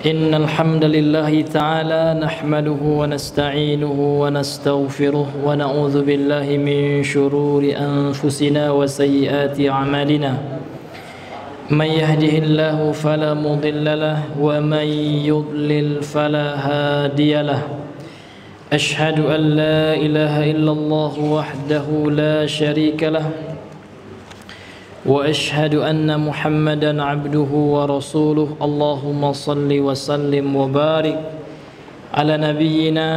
إن الحمد لله تعالى نحمده ونستعينه ونستغفره ونعوذ بالله من شرور أنفسنا وسيئات أعمالنا من يهده الله فلا مضل له ومن يضلل فلا هادي له أشهد أن لا إله إلا الله وحده لا شريك له وأشهد أن محمدا عبده ورسوله اللهم صل وسلم وبارك على نبينا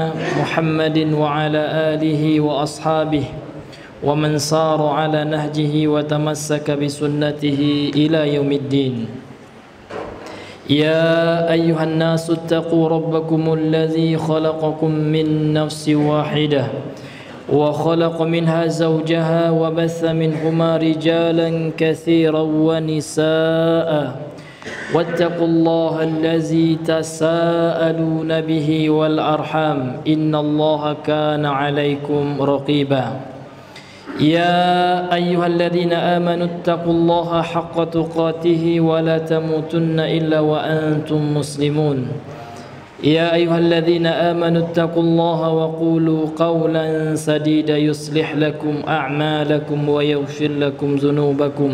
محمد وعلى آله وأصحابه ومن سار على نهجه وتمسك بسنته إلى يوم الدين يا أيها الناس اتقوا ربكم الذي خلقكم من نفس واحدة وخلق منها زوجها وبث منهما رجالا كثيرا ونساء واتقوا الله الذي تساءلون به والأرحام إن الله كان عليكم رقيبا يا أيها الذين آمنوا اتقوا الله حق تقاته ولا تموتن إلا وأنتم مسلمون يا أيها الذين آمنوا اتقوا الله وقولوا قولا سديدا يصلح لكم أعمالكم ويغفر لكم ذنوبكم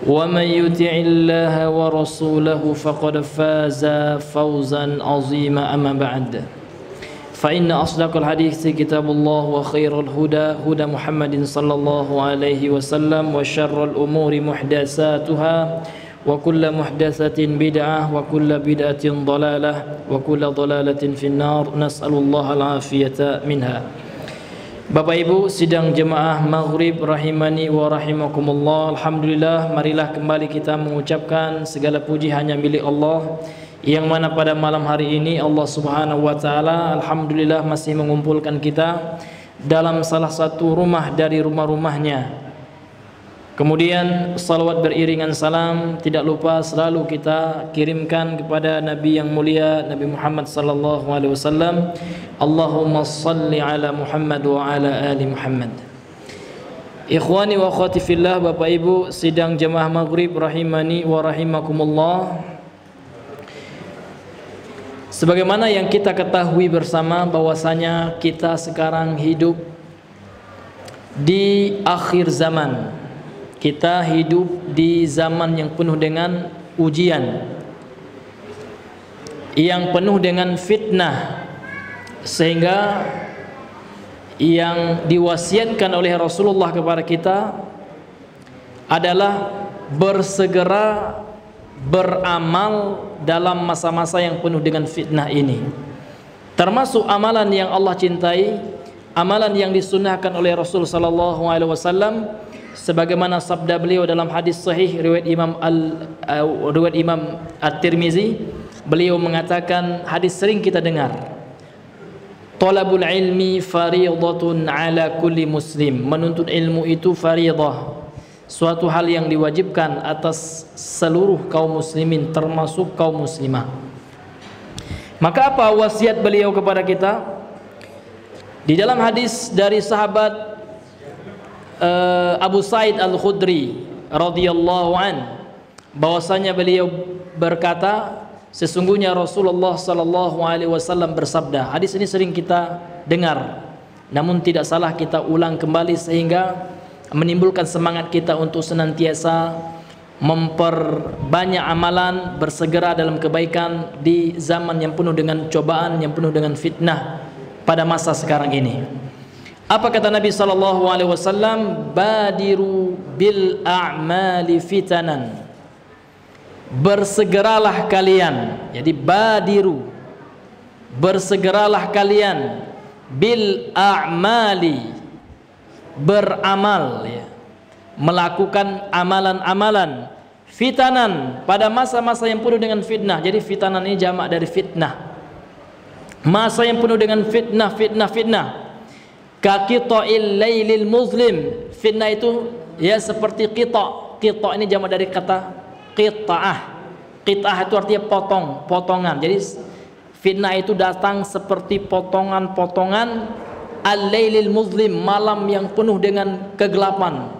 ومن يطع الله ورسوله فقد فاز فوزا عظيما أما بعد فإن أصدق الحديث كتاب الله وخير الهدى هدى محمد صلى الله عليه وسلم وشر الأمور محدثاتها وكل محدثة بدعة وكل بدعة ضلالة وكل ضلالة في النار نسأل الله العافية منها. Bapak Ibu sidang jemaah maghrib rahimani wa rahimakumullah. Alhamdulillah, marilah kembali kita mengucapkan segala puji hanya milik Allah, yang mana pada malam hari ini Allah Subhanahu wa taala alhamdulillah masih mengumpulkan kita dalam salah satu rumah dari rumah-rumahnya. Kemudian salawat beriringan salam tidak lupa selalu kita kirimkan kepada Nabi yang mulia Nabi Muhammad sallallahu alaihi wasallam. Allahumma salli ala Muhammad wa ala ali Muhammad. Ikhwani wa akhwati fillah, Bapak Ibu sidang jemaah maghrib rahimani wa rahimakumullah. Sebagaimana yang kita ketahui bersama bahwasanya kita sekarang hidup di akhir zaman. Kita hidup di zaman yang penuh dengan ujian, yang penuh dengan fitnah, sehingga yang diwasiatkan oleh Rasulullah kepada kita adalah bersegera beramal dalam masa-masa yang penuh dengan fitnah ini. Termasuk amalan yang Allah cintai, amalan yang disunnahkan oleh Rasul sallallahu alaihi wasallam, sebagaimana sabda beliau dalam hadis sahih riwayat Imam At-Tirmizi. Beliau mengatakan, hadis sering kita dengar, talabul ilmi fariidatun ala kulli muslim. Menuntut ilmu itu fariidah, suatu hal yang diwajibkan atas seluruh kaum muslimin termasuk kaum muslimah. Maka apa wasiat beliau kepada kita? Di dalam hadis dari sahabat Abu Sa'id Al-Khudri radhiyallahu an, bahwasanya beliau berkata, sesungguhnya Rasulullah sallallahu alaihi wasallam bersabda. Hadis ini sering kita dengar, namun tidak salah kita ulang kembali sehingga menimbulkan semangat kita untuk senantiasa memperbanyak amalan, bersegera dalam kebaikan di zaman yang penuh dengan cobaan, yang penuh dengan fitnah pada masa sekarang ini. Apa kata Nabi sallallahu alaihi wasallam? Badiru bil a'mali fitanan. Bersegeralah kalian. Jadi badiru, bersegeralah kalian, bil a'mali, beramal, ya, melakukan amalan-amalan, fitanan, pada masa-masa yang penuh dengan fitnah. Jadi fitanan ini jamak dari fitnah, masa yang penuh dengan fitnah. Kaqita'il lailil muslim. Fitnah itu ya seperti qita'. Qita' ini jamak dari kata qita'ah. Qita'ah itu artinya potongan. Jadi fitnah itu datang seperti potongan-potongan al-lailil muslim, malam yang penuh dengan kegelapan.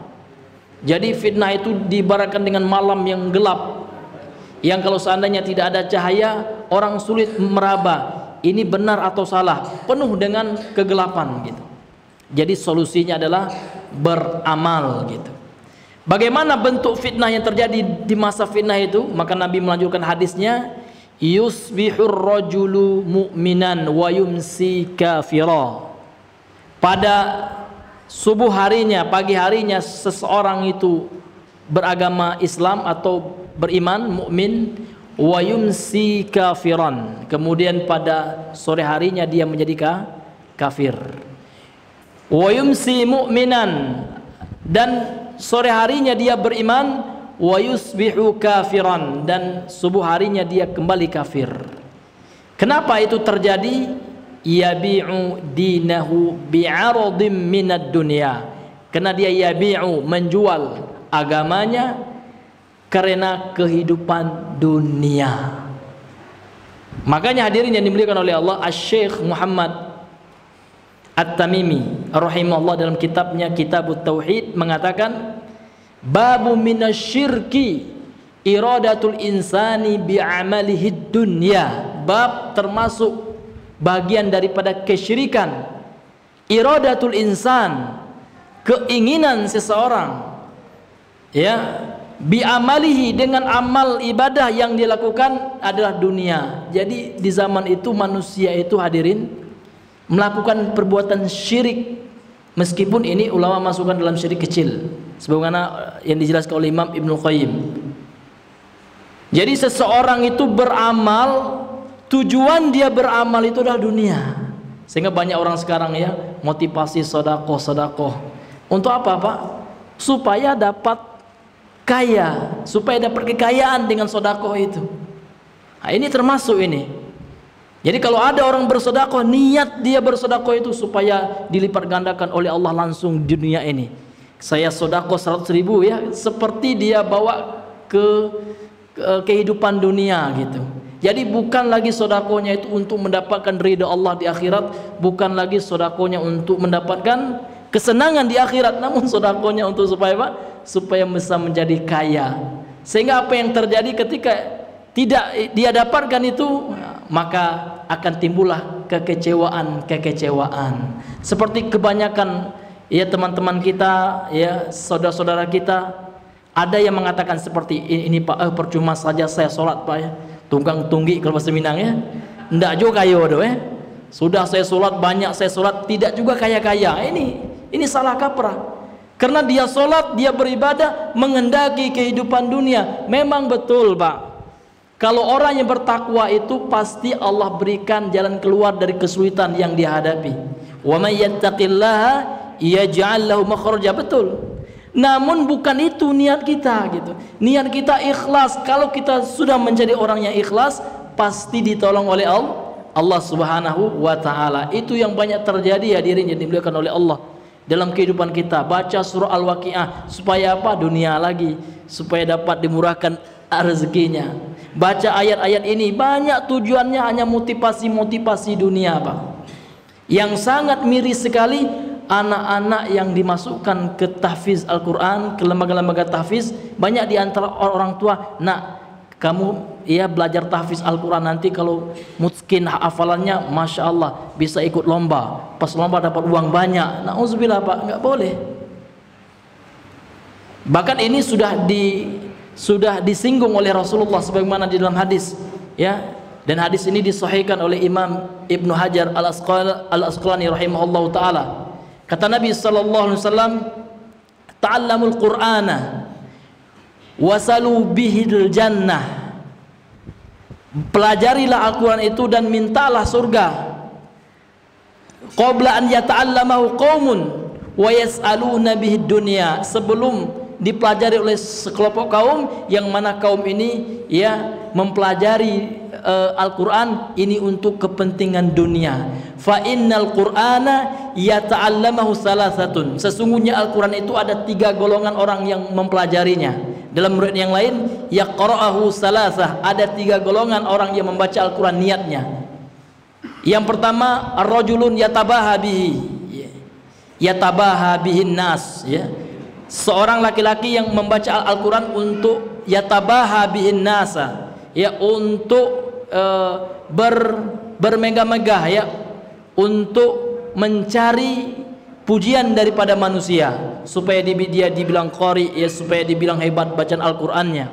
Jadi fitnah itu diibaratkan dengan malam yang gelap, yang kalau seandainya tidak ada cahaya orang sulit meraba ini benar atau salah, penuh dengan kegelapan gitu. Jadi solusinya adalah beramal gitu. Bagaimana bentuk fitnah yang terjadi di masa fitnah itu? Maka Nabi melanjutkan hadisnya, yusbihur rajulu mu'minan wa yumsi kafira. Pada subuh harinya, pagi harinya seseorang itu beragama Islam atau beriman, mukmin, wa yumsi kafiran. Kemudian pada sore harinya dia menjadi kafir. Wa yumsi mu'minan, dan sore harinya dia beriman, wa yusbihu kafiran, dan subuh harinya dia kembali kafir. Kenapa itu terjadi? Yabi'u dinahu bi'aradim minad dunya. Karena dia yabi'u, menjual agamanya karena kehidupan dunia. Makanya hadirin yang dimuliakan oleh Allah, Asy-Syaikh Muhammad At-Tamimi rahimahullah dalam kitabnya Kitabut Tauhid mengatakan, babu minasyirki iradatul insani bi'amalihi dunya. Bab termasuk bagian daripada kesyirikan, iradatul insan, keinginan seseorang, ya, bi'amalihi, dengan amal ibadah yang dilakukan adalah dunia. Jadi di zaman itu manusia itu hadirin melakukan perbuatan syirik, meskipun ini ulama masukkan dalam syirik kecil sebagaimana yang dijelaskan oleh Imam Ibnu Qayyim. Jadi seseorang itu beramal, tujuan dia beramal itu adalah dunia. Sehingga banyak orang sekarang ya motivasi sedekah. Untuk apa, Pak? Supaya dapat kaya, supaya dapat kekayaan dengan sedekah itu. Nah, ini termasuk ini. Jadi kalau ada orang bersedekah, niat dia bersedekah itu supaya dilipat gandakan oleh Allah langsung di dunia ini. Saya sedekah 100.000 ya, seperti dia bawa ke kehidupan dunia gitu. Jadi bukan lagi sedekahnya itu untuk mendapatkan ridha Allah di akhirat, bukan lagi sedekahnya untuk mendapatkan kesenangan di akhirat, namun sedekahnya untuk supaya apa? Supaya bisa menjadi kaya. Sehingga apa yang terjadi ketika tidak dia dapatkan itu, maka akan timbullah kekecewaan. Seperti kebanyakan ya teman-teman kita, ya saudara-saudara kita, ada yang mengatakan seperti ini Pak, percuma saja saya sholat Pak ya, tunggang tunggi kalau bahasa Minang ya, ndak juga kayo doh ya. Sudah saya sholat banyak, saya sholat tidak juga kaya-kaya. Ini salah kaprah. Karena dia sholat, dia beribadah menghendaki kehidupan dunia. Memang betul Pak, kalau orang yang bertakwa itu pasti Allah berikan jalan keluar dari kesulitan yang dihadapi. Wa may yattaqillaha yaj'al lahu makhraja. Betul. Namun bukan itu niat kita gitu. Niat kita ikhlas. Kalau kita sudah menjadi orang yang ikhlas, pasti ditolong oleh Allah Subhanahu wa taala. Itu yang banyak terjadi hadirin yang dimuliakan oleh Allah dalam kehidupan kita. Baca surah Al-Waqiah supaya apa? Dunia lagi, supaya dapat dimurahkan rezekinya. Baca ayat-ayat ini banyak tujuannya hanya motivasi dunia Pak. Yang sangat miris sekali anak-anak yang dimasukkan ke tahfiz Al-Quran, ke lembaga-lembaga tahfiz. Banyak di antara orang tua, nak kamu ya belajar tahfiz Al-Quran, nanti kalau mungkin hafalannya Masya Allah bisa ikut lomba, pas lomba dapat uang banyak. Na'udzubillah Pak, nggak boleh. Bahkan ini sudah disinggung oleh Rasulullah sebagaimana di dalam hadis ya, dan hadis ini disahihkan oleh Imam Ibnu Hajar Al-Asqalani rahimahullahu taala. Kata Nabi sallallahu alaihi wasallam, ta'allamul Qur'ana wasalu bihil jannah. Pelajarilah Al-Qur'an itu dan mintalah surga. Qabla an yata'allamahu qaumun wa yas'aluna bihid dunya. Sebelum dipelajari oleh sekelompok kaum yang mana kaum ini ya mempelajari Al-Quran ini untuk kepentingan dunia. Fa innal Qur'ana yata'allamahu salasatun. Sesungguhnya Al-Quran itu ada 3 golongan orang yang mempelajarinya. Dalam riwayat yang lain yaqra'ahu salasah, ada 3 golongan orang yang membaca Al-Quran niatnya. Yang pertama ar-rajulun yatabaha bihi, yatabaha bihin nas ya. Seorang laki-laki yang membaca Al-Quran untuk yatabaha bihin nasa, ya, untuk bermegah-megah ya untuk mencari pujian daripada manusia supaya dia dibilang qari ya, supaya dibilang hebat bacaan Al-Qur'annya.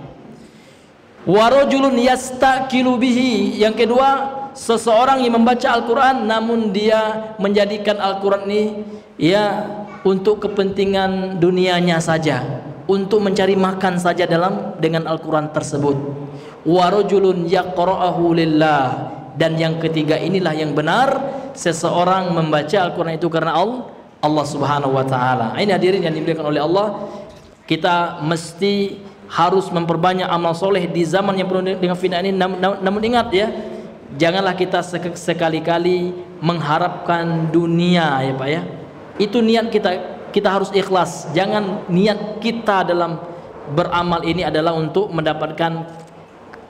Wa rajulun yastaqilu bihi, yang kedua seseorang yang membaca Al-Qur'an namun dia menjadikan Al-Qur'an ini ya untuk kepentingan dunianya saja, untuk mencari makan saja dengan Al-Qur'an tersebut. Wa rajulun yaqra'uhu lillah, dan yang ketiga inilah yang benar, seseorang membaca Al-Qur'an itu karena Allah Subhanahu wa taala. Ini hadirin yang dimuliakan oleh Allah, kita mesti harus memperbanyak amal soleh di zaman yang penuh dengan fitnah ini. Namun ingat ya, janganlah kita sekali-kali mengharapkan dunia ya Pak ya. Itu niat kita harus ikhlas. Jangan niat kita dalam beramal ini adalah untuk mendapatkan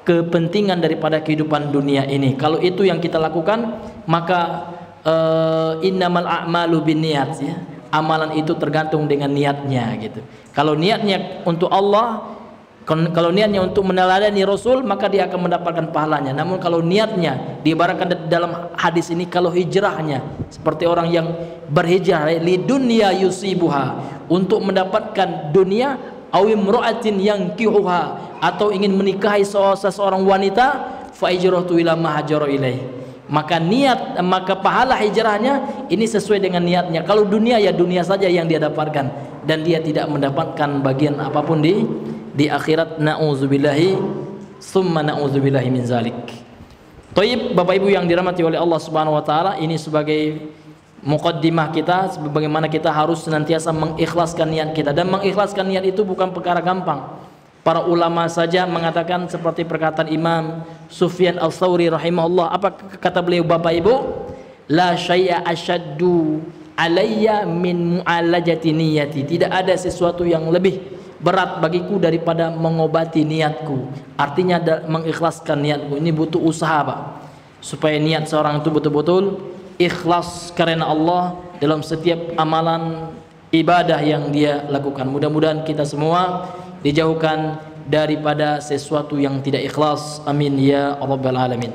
kepentingan daripada kehidupan dunia ini. Kalau itu yang kita lakukan, maka innamal a'malu binniyat ya. Amalan itu tergantung dengan niatnya gitu. Kalau niatnya untuk Allah, kalau niatnya untuk meneladani Rasul, maka dia akan mendapatkan pahalanya. Namun kalau niatnya diibaratkan dalam hadis ini, kalau hijrahnya seperti orang yang berhijrah li dunya yusibuha, untuk mendapatkan dunia, aw imra'atin yankihuha, atau ingin menikahi seseorang wanita, fa hijratu ila ma hajara ilaih, maka pahala hijrahnya ini sesuai dengan niatnya. Kalau dunia ya dunia saja yang dia dapatkan, dan dia tidak mendapatkan bagian apapun di akhirat. Na'udzubillahi summa na'udzubillahi min zalik. Thayyib, Bapak Ibu yang dirahmati oleh Allah Subhanahu wa taala, ini sebagai muqaddimah kita bagaimana kita harus senantiasa mengikhlaskan niat kita. Dan mengikhlaskan niat itu bukan perkara gampang. Para ulama saja mengatakan seperti perkataan Imam Sufyan Al-Thawri rahimahullah. Apa kata beliau Bapak Ibu? La syai'a asyaddu alayya min mu'alajati niyati. Tidak ada sesuatu yang lebih berat bagiku daripada mengobati niatku. Artinya mengikhlaskan niatku. Ini butuh usaha Pak, supaya niat seorang itu betul-betul ikhlas karena Allah dalam setiap amalan ibadah yang dia lakukan. Mudah-mudahan kita semua dijauhkan daripada sesuatu yang tidak ikhlas. Amin ya rabbal alamin.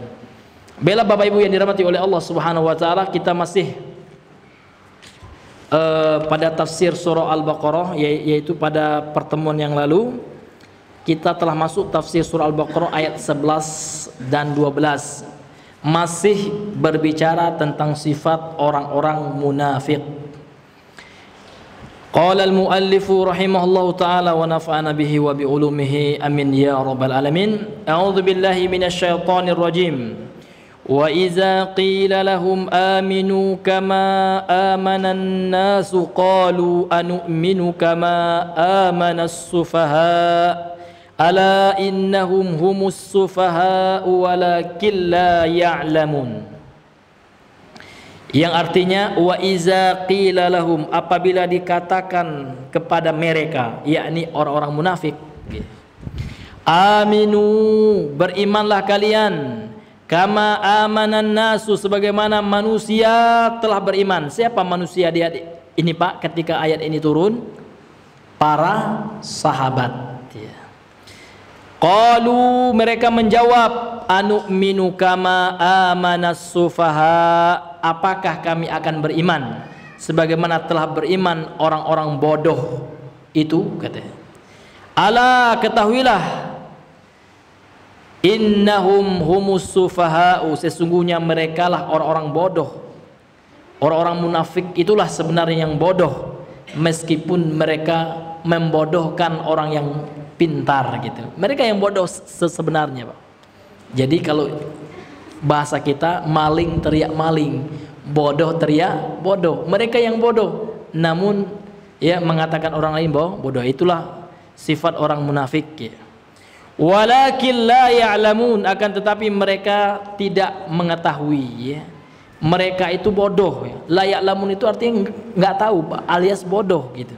Bela Bapak Ibu yang dirahmati oleh Allah Subhanahu wa taala, kita masih pada tafsir surah Al-Baqarah, yaitu pada pertemuan yang lalu kita telah masuk tafsir surah Al-Baqarah ayat 11 dan 12, masih berbicara tentang sifat orang-orang munafik. Qala al-muallifu rahimahullahu ta'ala wa nafa'ana bihi wa bi ulumihi amin ya rabbal alamin. A'udzu billahi minasyaitonir rajim. Wa idza qila lahum aminu kama amanan nasu qalu anu'minu kama amanas sufaha ala innahum humus sufaha walakin la ya'lamun. Yang artinya wa iza qila lahum, apabila dikatakan kepada mereka, yakni orang-orang munafik, aminu, berimanlah kalian, kama amanan nasu, sebagaimana manusia telah beriman. Siapa manusia dia ini Pak ketika ayat ini turun? Para sahabat. Qalu, mereka menjawab, anu'minu kama amanas sufaha, apakah kami akan beriman sebagaimana telah beriman orang-orang bodoh itu, katanya. Ala, ketahuilah, innahum humus sufaha'u, sesungguhnya merekalah orang-orang bodoh. Orang-orang munafik itulah sebenarnya yang bodoh, meskipun mereka membodohkan orang yang pintar gitu. Mereka yang bodoh sebenarnya Pak. Jadi kalau bahasa kita, maling teriak maling, bodoh teriak bodoh. Mereka yang bodoh, namun ya mengatakan orang lain bodoh. Itulah sifat orang munafik ya. Walakin la ya'lamun, akan tetapi mereka tidak mengetahui ya. Mereka itu bodoh ya. La ya'lamun itu artinya nggak tahu Pak, alias bodoh gitu.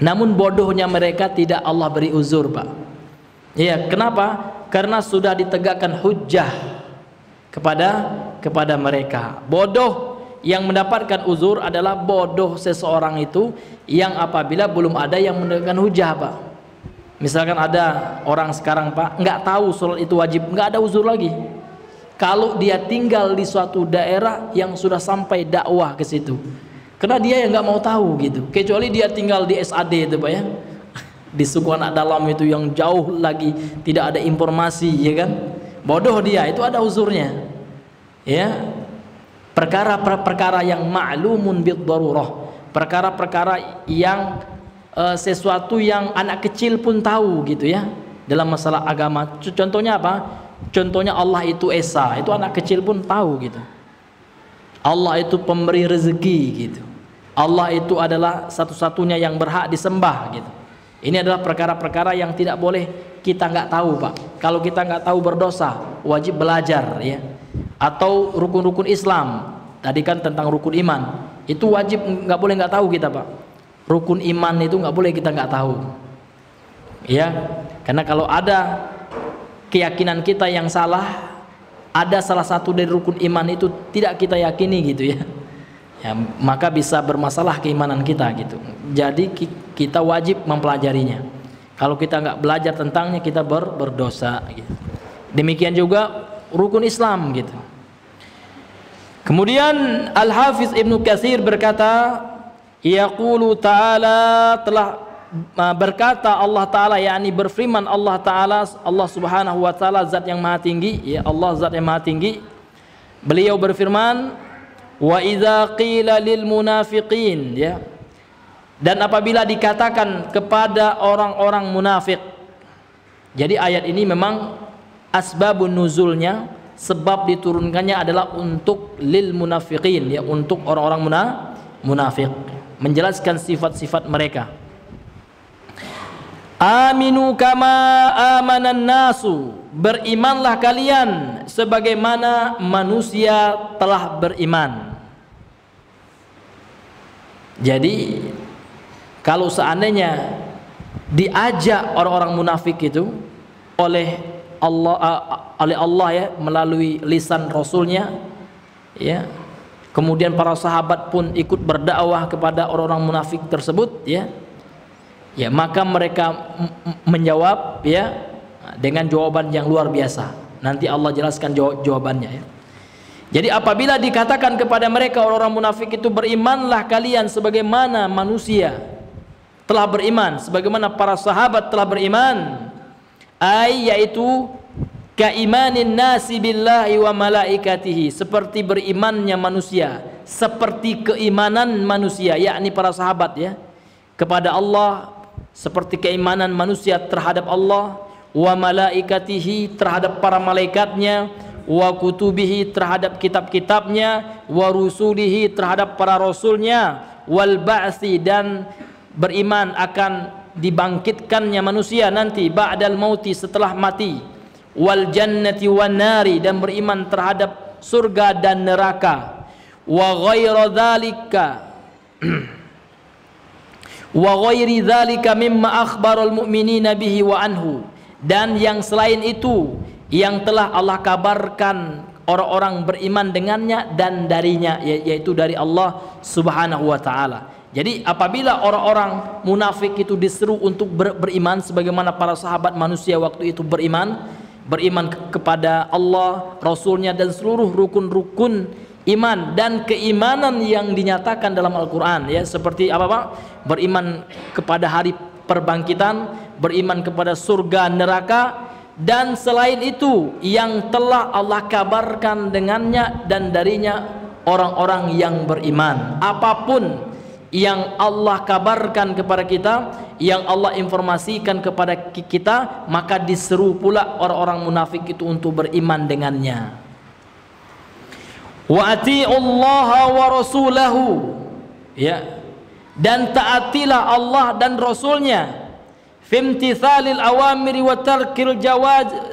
Namun bodohnya mereka tidak Allah beri uzur Pak. Ya, kenapa? Karena sudah ditegakkan hujjah kepada mereka. Bodoh yang mendapatkan uzur adalah bodoh seseorang itu yang apabila belum ada yang menegakkan hujjah Pak. Misalkan ada orang sekarang Pak nggak tahu sholat itu wajib, nggak ada uzur lagi. Kalau dia tinggal di suatu daerah yang sudah sampai dakwah ke situ, karena dia yang nggak mau tahu gitu. Kecuali dia tinggal di SAD itu Pak ya, di suku anak dalam itu yang jauh lagi tidak ada informasi ya kan, bodoh dia, itu ada uzurnya ya. Perkara-perkara yang ma'lumun bid darurah, perkara-perkara yang sesuatu yang anak kecil pun tahu gitu ya dalam masalah agama. Contohnya apa? Contohnya Allah itu Esa, itu anak kecil pun tahu gitu. Allah itu pemberi rezeki gitu. Allah itu adalah satu-satunya yang berhak disembah gitu. Ini adalah perkara-perkara yang tidak boleh kita nggak tahu Pak. Kalau kita nggak tahu berdosa, wajib belajar ya. Atau rukun-rukun Islam, tadi kan tentang rukun iman, itu wajib nggak boleh nggak tahu kita Pak. Rukun iman itu nggak boleh kita nggak tahu ya, karena kalau ada keyakinan kita yang salah, ada salah satu dari rukun iman itu tidak kita yakini gitu ya, ya maka bisa bermasalah keimanan kita gitu. Jadi kita wajib mempelajarinya. Kalau kita nggak belajar tentangnya, kita berdosa gitu. Demikian juga rukun Islam gitu. Kemudian Al-Hafiz Ibnu Katsir berkata, yaqulu ta'ala, telah berkata Allah Ta'ala, yakni berfirman Allah Ta'ala, Allah Subhanahu wa Ta'ala zat yang maha tinggi ya, Allah zat yang maha tinggi. Beliau berfirman, wa idza qila lil munafiqin ya, dan apabila dikatakan kepada orang-orang munafik. Jadi ayat ini memang asbabun nuzulnya, sebab diturunkannya adalah untuk lil munafiqin ya, untuk orang-orang munafik, menjelaskan sifat-sifat mereka. Aminu kama amanan nasu, berimanlah kalian sebagaimana manusia telah beriman. Jadi kalau seandainya diajak orang-orang munafik itu oleh Allah ya, melalui lisan Rasulnya ya, kemudian para sahabat pun ikut berdakwah kepada orang-orang munafik tersebut ya, ya maka mereka menjawab ya dengan jawaban yang luar biasa. Nanti Allah jelaskan jawabannya ya. Jadi apabila dikatakan kepada mereka orang-orang munafik itu, berimanlah kalian sebagaimana manusia telah beriman, sebagaimana para sahabat telah beriman, yaitu kaimanin nasi billahi wa malaikatihi, seperti berimannya manusia, seperti keimanan manusia, yakni para sahabat ya, kepada Allah, seperti keimanan manusia terhadap Allah, wa malaikatihi, terhadap para malaikatnya, wa kutubihi, terhadap kitab-kitabnya, wa rusulihi, terhadap para rasulnya, wal ba'si, dan beriman akan dibangkitkannya manusia nanti ba'dal mauti, setelah mati, wal jannati wan nari, dan beriman terhadap surga dan neraka, wa ghairu dzalika wa ghairi dzalika mimma akhbarul mu'minina bihi wa anhu, dan yang selain itu yang telah Allah kabarkan orang-orang beriman dengannya dan darinya, yaitu dari Allah Subhanahu wa ta'ala. Jadi apabila orang-orang munafik itu diseru untuk beriman sebagaimana para sahabat manusia waktu itu beriman kepada Allah, Rasulnya, dan seluruh rukun-rukun iman dan keimanan yang dinyatakan dalam Al-Quran ya, seperti apa Pak? Beriman kepada hari perbangkitan, beriman kepada surga neraka, dan selain itu yang telah Allah kabarkan dengannya dan darinya orang-orang yang beriman. Apapun yang Allah kabarkan kepada kita, yang Allah informasikan kepada kita, maka diseru pula orang-orang munafik itu untuk beriman dengannya. Wa ati'ullaha wa rasulahu ya, dan taatilah Allah dan Rasulnya, fimtithalil awamiri wa tarkil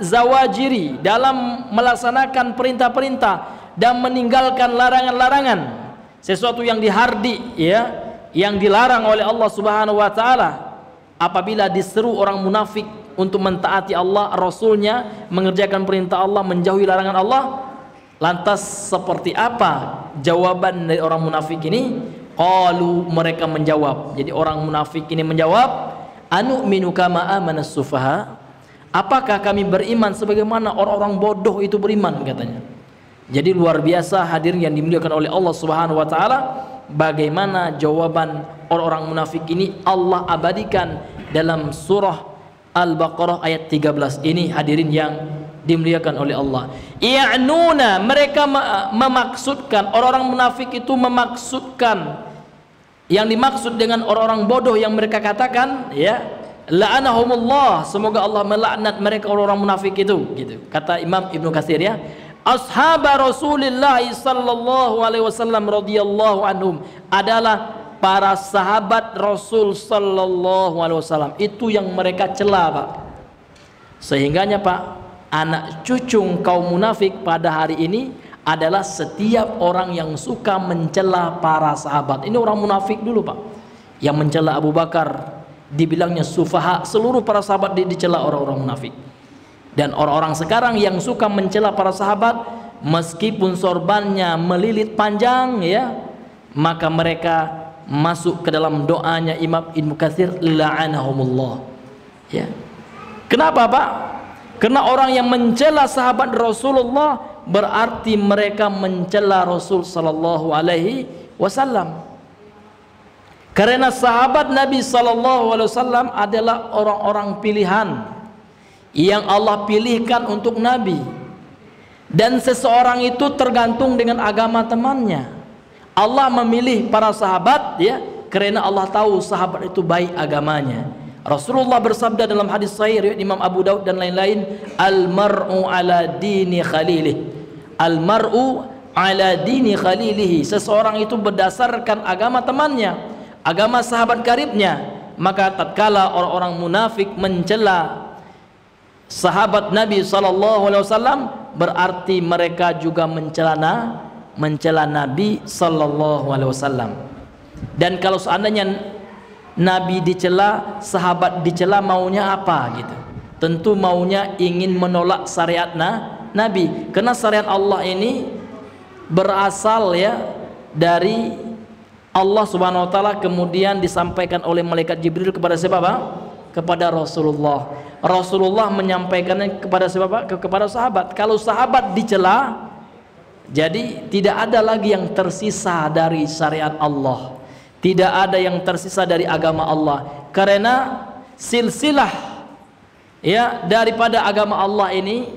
zawajiri, dalam melaksanakan perintah-perintah dan meninggalkan larangan-larangan, sesuatu yang dihardi ya, yang dilarang oleh Allah Subhanahu wa ta'ala. Apabila diseru orang munafik untuk mentaati Allah, Rasulnya, mengerjakan perintah Allah, menjauhi larangan Allah, lantas seperti apa jawaban dari orang munafik ini? Qalu, mereka menjawab. Jadi orang munafik ini menjawab, Anu'minu kama amanas sufaha? Apakah kami beriman sebagaimana orang-orang bodoh itu beriman, katanya. Jadi luar biasa hadirin yang dimuliakan oleh Allah Subhanahu wa taala, bagaimana jawaban orang-orang munafik ini Allah abadikan dalam surah Al-Baqarah ayat 13 ini, hadirin yang dimuliakan oleh Allah. Ya'nuna, mereka memaksudkan, orang-orang munafik itu memaksudkan, yang dimaksud dengan orang-orang bodoh yang mereka katakan, ya, la'anahumullah, semoga Allah melaknat mereka orang-orang munafik itu, gitu. Kata Imam Ibnu Katsir, ya, ashaba Rasulullah sallallahu alaihi wasallam radhiyallahu anhum adalah para sahabat Rasul sallallahu alaihi wasallam, itu yang mereka cela, Pak. Sehingganya, Pak, anak cucu kaum munafik pada hari ini adalah setiap orang yang suka mencela para sahabat. Ini orang munafik dulu, Pak, yang mencela Abu Bakar, dibilangnya sufaha, seluruh para sahabat dicela orang-orang munafik. Dan orang-orang sekarang yang suka mencela para sahabat, meskipun sorbannya melilit panjang, ya, maka mereka masuk ke dalam doanya Imam Ibnu Katsir, la'anahumullah, ya. Kenapa, Pak? Karena orang yang mencela sahabat Rasulullah berarti mereka mencela Rasul sallallahu alaihi wasallam. Karena sahabat Nabi sallallahu alaihi wasallam adalah orang-orang pilihan yang Allah pilihkan untuk Nabi, dan seseorang itu tergantung dengan agama temannya. Allah memilih para sahabat, ya, karena Allah tahu sahabat itu baik agamanya. Rasulullah bersabda dalam hadis sahih riwayat Imam Abu Daud dan lain-lain, al-mar'u ala dini khalilih, al-mar'u ala dini khalilihi, seseorang itu berdasarkan agama temannya, agama sahabat karibnya. Maka tatkala orang-orang munafik mencela sahabat Nabi SAW, berarti mereka juga mencela Nabi SAW. Dan kalau seandainya Nabi dicela, sahabat dicela, maunya apa gitu? Tentu maunya ingin menolak syariat Nabi, karena syariat Allah ini berasal, ya, dari Allah Subhanahu wa taala, kemudian disampaikan oleh malaikat Jibril kepada siapa, Pak? Kepada Rasulullah. Rasulullah menyampaikannya kepada siapa, Pak? Kepada sahabat. Kalau sahabat dicela, jadi tidak ada lagi yang tersisa dari syariat Allah, tidak ada yang tersisa dari agama Allah, karena silsilah, ya, daripada agama Allah ini,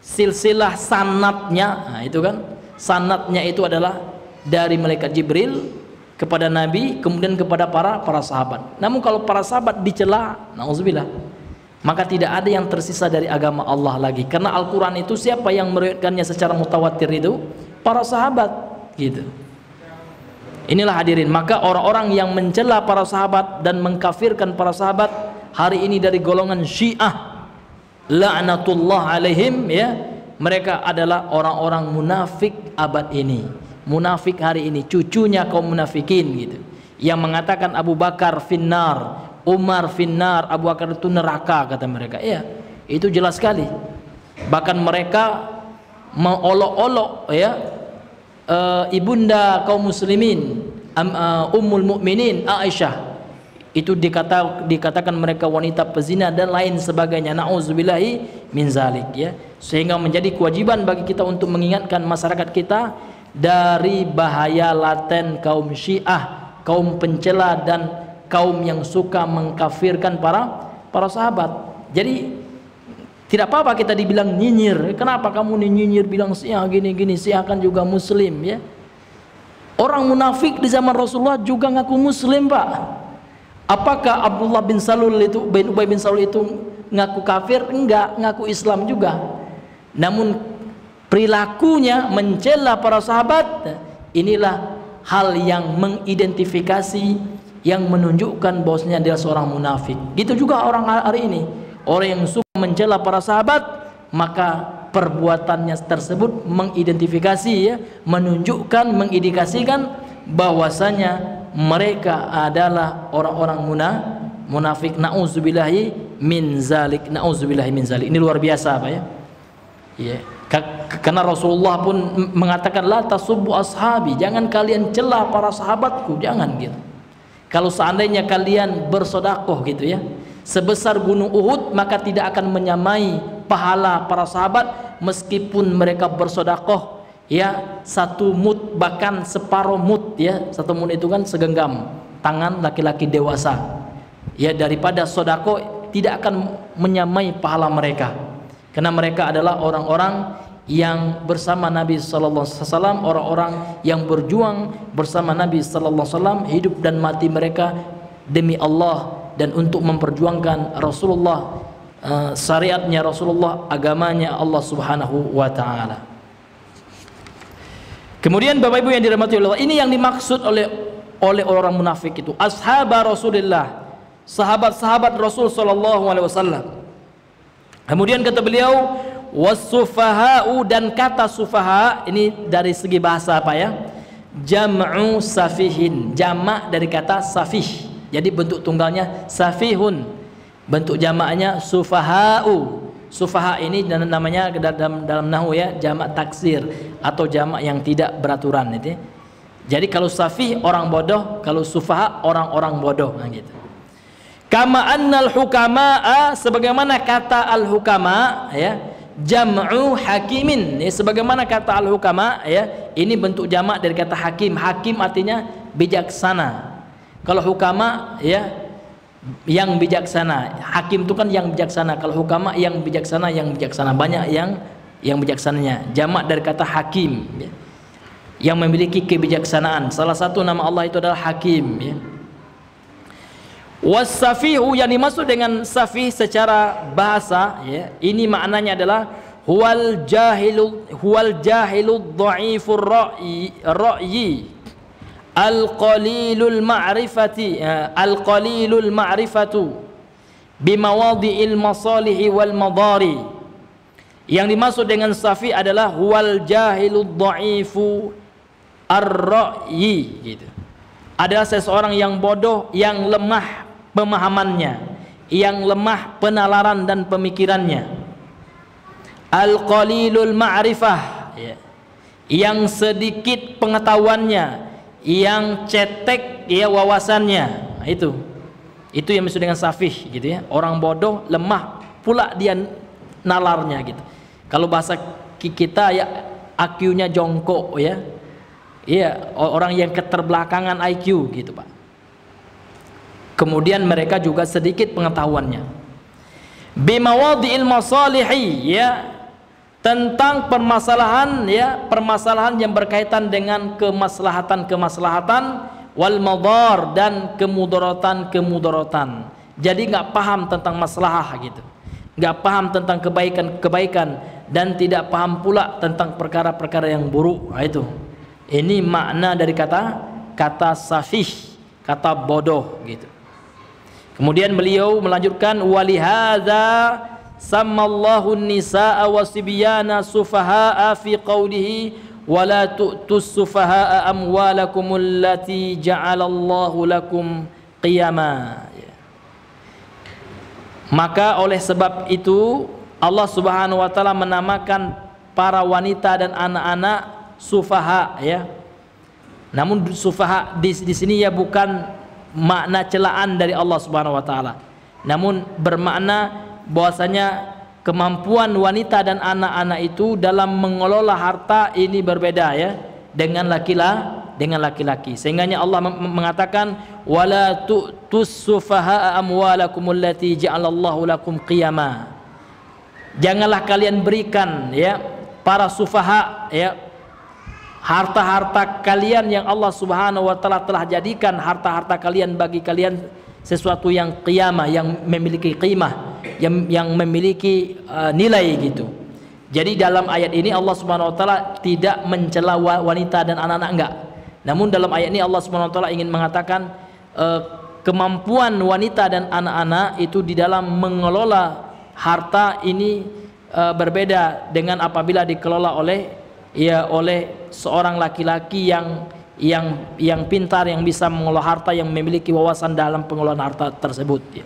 silsilah sanatnya, nah itu kan, sanatnya itu adalah dari malaikat Jibril kepada Nabi, kemudian kepada para sahabat. Namun kalau para sahabat dicela, nauzubillah, maka tidak ada yang tersisa dari agama Allah lagi. Karena Al-Quran itu siapa yang meriwayatkannya secara mutawatir itu? Para sahabat, gitu. Inilah hadirin, maka orang-orang yang mencela para sahabat dan mengkafirkan para sahabat hari ini dari golongan Syiah, la'natullah alaihim, ya, mereka adalah orang-orang munafik abad ini, munafik hari ini, cucunya kaum munafikin, gitu, yang mengatakan Abu Bakar finnar, Umar finnar, Abu Bakar itu neraka, kata mereka. Iya, itu jelas sekali. Bahkan mereka mengolok-olok, ya, ibunda kaum muslimin, Ummul Mukminin Aisyah, itu dikatakan mereka wanita pezina dan lain sebagainya, nauzubillahi min zalik, ya. Sehingga menjadi kewajiban bagi kita untuk mengingatkan masyarakat kita dari bahaya laten kaum Syiah, kaum pencela dan kaum yang suka mengkafirkan para sahabat. Jadi tidak apa-apa kita dibilang nyinyir. Kenapa kamu nyinyir bilang Syiah gini-gini? Syiah kan juga muslim, ya. Orang munafik di zaman Rasulullah juga ngaku muslim, Pak. Apakah Abdullah bin Salul itu, bin Ubay bin Salul itu ngaku kafir? Enggak, ngaku Islam juga. Namun perilakunya mencela para sahabat, inilah hal yang mengidentifikasi, yang menunjukkan bahwasanya dia seorang munafik. Gitu juga orang hari ini, orang yang suka mencela para sahabat, maka perbuatannya tersebut mengidentifikasi, ya, menunjukkan, mengindikasikan bahwasanya mereka adalah orang-orang munafik. Nauzubillahi min zalik, nauzubillahi min zalik. Ini luar biasa, Pak, ya. Ya. Karena Rasulullah pun mengatakan la tasubbu ashabi, jangan kalian cela para sahabatku, jangan gitu. Kalau seandainya kalian bersedekah, gitu, ya, sebesar gunung Uhud, maka tidak akan menyamai pahala para sahabat meskipun mereka bersedekah ya 1 mud, bahkan separuh mud ya. 1 mud itu kan segenggam tangan laki-laki dewasa ya. Daripada sedekah tidak akan menyamai pahala mereka, karena mereka adalah orang-orang yang bersama Nabi sallallahu alaihi wasallam, orang-orang yang berjuang bersama Nabi sallallahu alaihi wasallam, hidup dan mati mereka demi Allah dan untuk memperjuangkan Rasulullah, syariatnya Rasulullah, agamanya Allah Subhanahu wa taala. Kemudian Bapak Ibu yang dirahmati Allah, ini yang dimaksud oleh orang munafik itu, ashabar Rasulullah, sahabat-sahabat Rasul sallallahu alaihi wasallam. Kemudian kata beliau, was-sufaha'u, dan kata sufaha ini dari segi bahasa apa ya? Jam'u safihin, jamak dari kata safih. Jadi bentuk tunggalnya safihun, bentuk jamaknya sufaha'u. Sufaha ini namanya dalam nahwu ya, jamak taksir atau jamak yang tidak beraturan itu. Jadi kalau safih orang bodoh, kalau sufaha orang-orang bodoh, nah gitu. Kama annal hukama'a, sebagaimana kata al-hukama ya, jam'u hakimin ya, sebagaimana kata al-hukama ya, ini bentuk jamak dari kata hakim. Hakim artinya bijaksana. Kalau hukama ya yang bijaksana, hakim itu kan yang bijaksana. Kalau hukama yang bijaksana, banyak yang bijaksananya. Jamak dari kata hakim ya, yang memiliki kebijaksanaan. Salah satu nama Allah itu adalah Hakim ya. Was-safihu, yang dimaksud dengan safih secara bahasa ya, ini maknanya adalah huwal jahilu dhaifur ra'yi al-qalilul ma'rifatu bimawadi'il masalihi wal madari. Yang dimaksud dengan safi adalah huwal jahilu dhaifu ar-ra'yi gitu. Adalah seseorang yang bodoh, yang lemah pemahamannya, yang lemah penalaran dan pemikirannya. Al-qalilul ma'rifah ya, yang sedikit pengetahuannya, yang cetek ya wawasannya. Nah, itu yang maksud dengan safih gitu ya. Orang bodoh, lemah pula dia nalarnya gitu. Kalau bahasa kita ya, IQ-nya jongkok ya. Iya, orang yang keterbelakangan IQ gitu Pak. Kemudian mereka juga sedikit pengetahuannya. Bimawadi'il masalihi ya, tentang permasalahan ya, permasalahan yang berkaitan dengan kemaslahatan wal madar, dan kemudaratan. Jadi nggak paham tentang maslahah gitu, nggak paham tentang kebaikan, dan tidak paham pula tentang perkara-perkara yang buruk. Nah, itu ini makna dari kata safih, kata bodoh gitu. Kemudian beliau melanjutkan, walihadza sammallahu an-nisaa wasibyana sufahaa fi qawlihi wala tu'tus sufahaa amwalakum allati ja'alallahu lakum qiyama. Maka oleh sebab itu Allah Subhanahu wa taala menamakan para wanita dan anak-anak sufaha ya. Namun sufaha di sini ya bukan makna celaan dari Allah Subhanahu wa taala, namun bermakna bahwasanya kemampuan wanita dan anak-anak itu dalam mengelola harta ini berbeda ya dengan laki-laki. Sehingganya Allah mengatakan wala tu'tus sufahaa amwalakum allati ja'alallahu lakum qiyama. Janganlah kalian berikan ya para sufaha ya harta-harta kalian yang Allah Subhanahu wa taala telah jadikan harta-harta kalian bagi kalian sesuatu yang qiyamah, yang memiliki qimah, yang memiliki nilai gitu. Jadi dalam ayat ini Allah Subhanahu wa taala tidak mencela wanita dan anak-anak, enggak. Namun dalam ayat ini Allah Subhanahu wa taala ingin mengatakan kemampuan wanita dan anak-anak itu di dalam mengelola harta ini berbeda dengan apabila dikelola oleh seorang laki-laki yang pintar, yang bisa mengelola harta, yang memiliki wawasan dalam pengelolaan harta tersebut ya.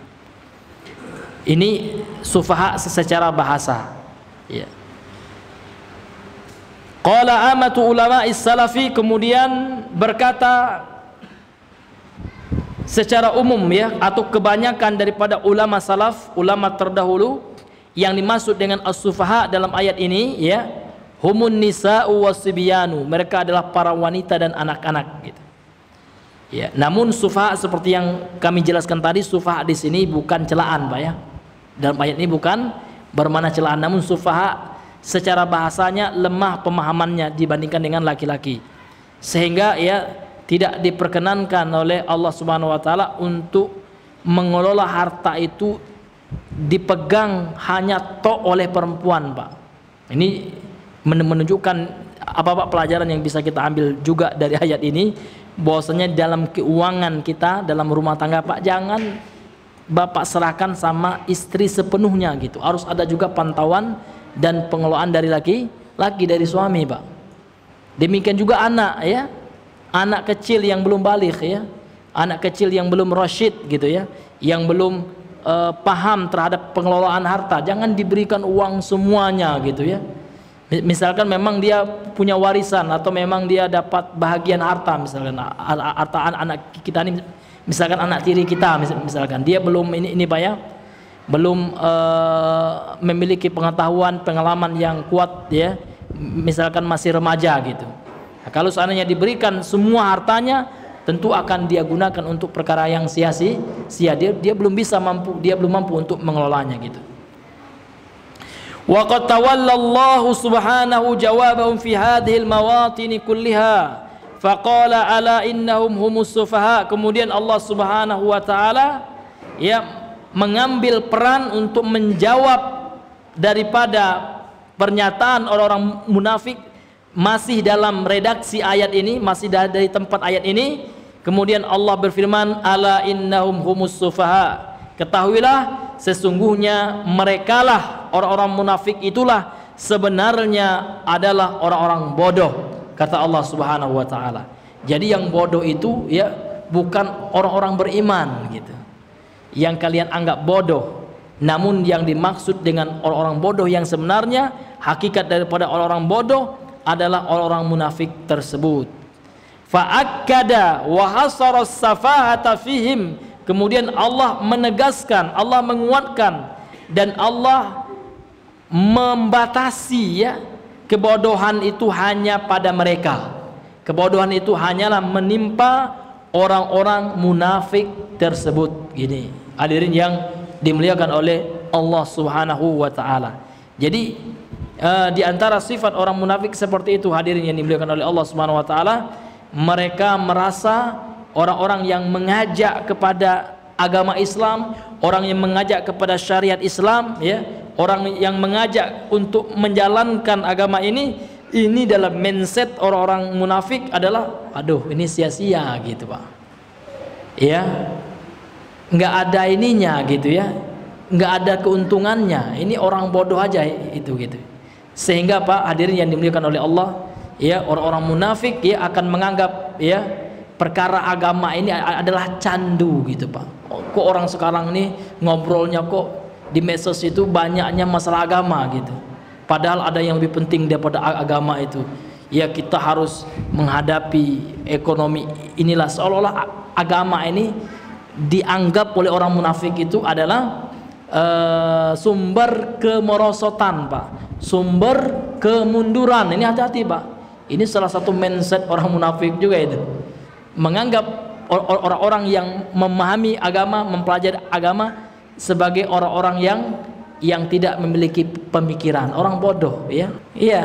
Ini sufaha secara bahasa ya. Qala amatu ulama salafi, kemudian berkata secara umum ya, atau kebanyakan daripada ulama salaf, ulama terdahulu, yang dimaksud dengan as-sufaha dalam ayat ini ya, humun nisa'u wasibyanu, mereka adalah para wanita dan anak-anak gitu. Ya, namun sufaha seperti yang kami jelaskan tadi, sufaha di sini bukan celaan, Pak ya. Dalam ayat ini bukan bermakna celaan, namun sufaha secara bahasanya lemah pemahamannya dibandingkan dengan laki-laki. Sehingga ya tidak diperkenankan oleh Allah Subhanahu wa taala untuk mengelola harta itu dipegang hanya oleh perempuan, Pak. Ini menunjukkan apa Pak pelajaran yang bisa kita ambil juga dari ayat ini, bahwasanya dalam keuangan kita, dalam rumah tangga Pak, jangan Bapak serahkan sama istri sepenuhnya gitu. Harus ada juga pantauan dan pengelolaan dari laki dari suami, Pak. Demikian juga anak ya. Anak kecil yang belum baligh ya. Anak kecil yang belum rasyid gitu ya, yang belum paham terhadap pengelolaan harta, jangan diberikan uang semuanya gitu ya. Misalkan memang dia punya warisan atau memang dia dapat bahagian harta, misalkan harta anak kita ini, misalkan anak tiri kita, misalkan dia belum ini Pak ya, belum memiliki pengetahuan pengalaman yang kuat ya, misalkan masih remaja gitu. Nah, kalau seandainya diberikan semua hartanya, tentu akan dia gunakan untuk perkara yang sia-sia. Dia belum mampu untuk mengelolanya gitu. Wa qad tawallallahu subhanahu jawabahum fi hadhil mawatin kulliha faqala ala innahum humus sufaha. Kemudian Allah Subhanahu wa taala ya mengambil peran untuk menjawab daripada pernyataan orang-orang munafik masih dalam redaksi ayat ini, masih dari tempat ayat ini. Kemudian Allah berfirman, ala innahum humus sufaha. Ketahuilah sesungguhnya merekalah orang-orang munafik itulah sebenarnya adalah orang-orang bodoh, kata Allah Subhanahu wa taala. Jadi yang bodoh itu ya bukan orang-orang beriman gitu, yang kalian anggap bodoh. Namun yang dimaksud dengan orang-orang bodoh yang sebenarnya, hakikat daripada orang-orang bodoh adalah orang-orang munafik tersebut. Fa'akkada wa hasara as-safahata fihim. Kemudian Allah menegaskan, Allah menguatkan, dan Allah membatasi ya, kebodohan itu hanya pada mereka. Kebodohan itu hanyalah menimpa orang-orang munafik tersebut. Gini, hadirin yang dimuliakan oleh Allah Subhanahu wa taala. Jadi di antara sifat orang munafik seperti itu, hadirin yang dimuliakan oleh Allah Subhanahu wa taala, mereka merasa orang-orang yang mengajak kepada agama Islam, orang yang mengajak kepada syariat Islam ya, orang yang mengajak untuk menjalankan agama ini dalam mindset orang-orang munafik adalah aduh ini sia-sia gitu Pak ya, nggak ada ininya gitu ya, nggak ada keuntungannya, ini orang bodoh aja itu gitu. Sehingga Pak hadirin yang dimuliakan oleh Allah ya, orang-orang munafik ya akan menganggap ya perkara agama ini adalah candu gitu Pak. Kok orang sekarang ini ngobrolnya kok di medsos itu banyaknya masalah agama gitu, padahal ada yang lebih penting daripada agama itu ya. Kita harus menghadapi ekonomi, inilah seolah-olah agama ini dianggap oleh orang munafik itu adalah sumber kemerosotan Pak, sumber kemunduran. Ini hati-hati Pak, ini salah satu mindset orang munafik juga itu, menganggap orang-orang yang memahami agama, mempelajari agama sebagai orang-orang yang tidak memiliki pemikiran, orang bodoh ya. Iya,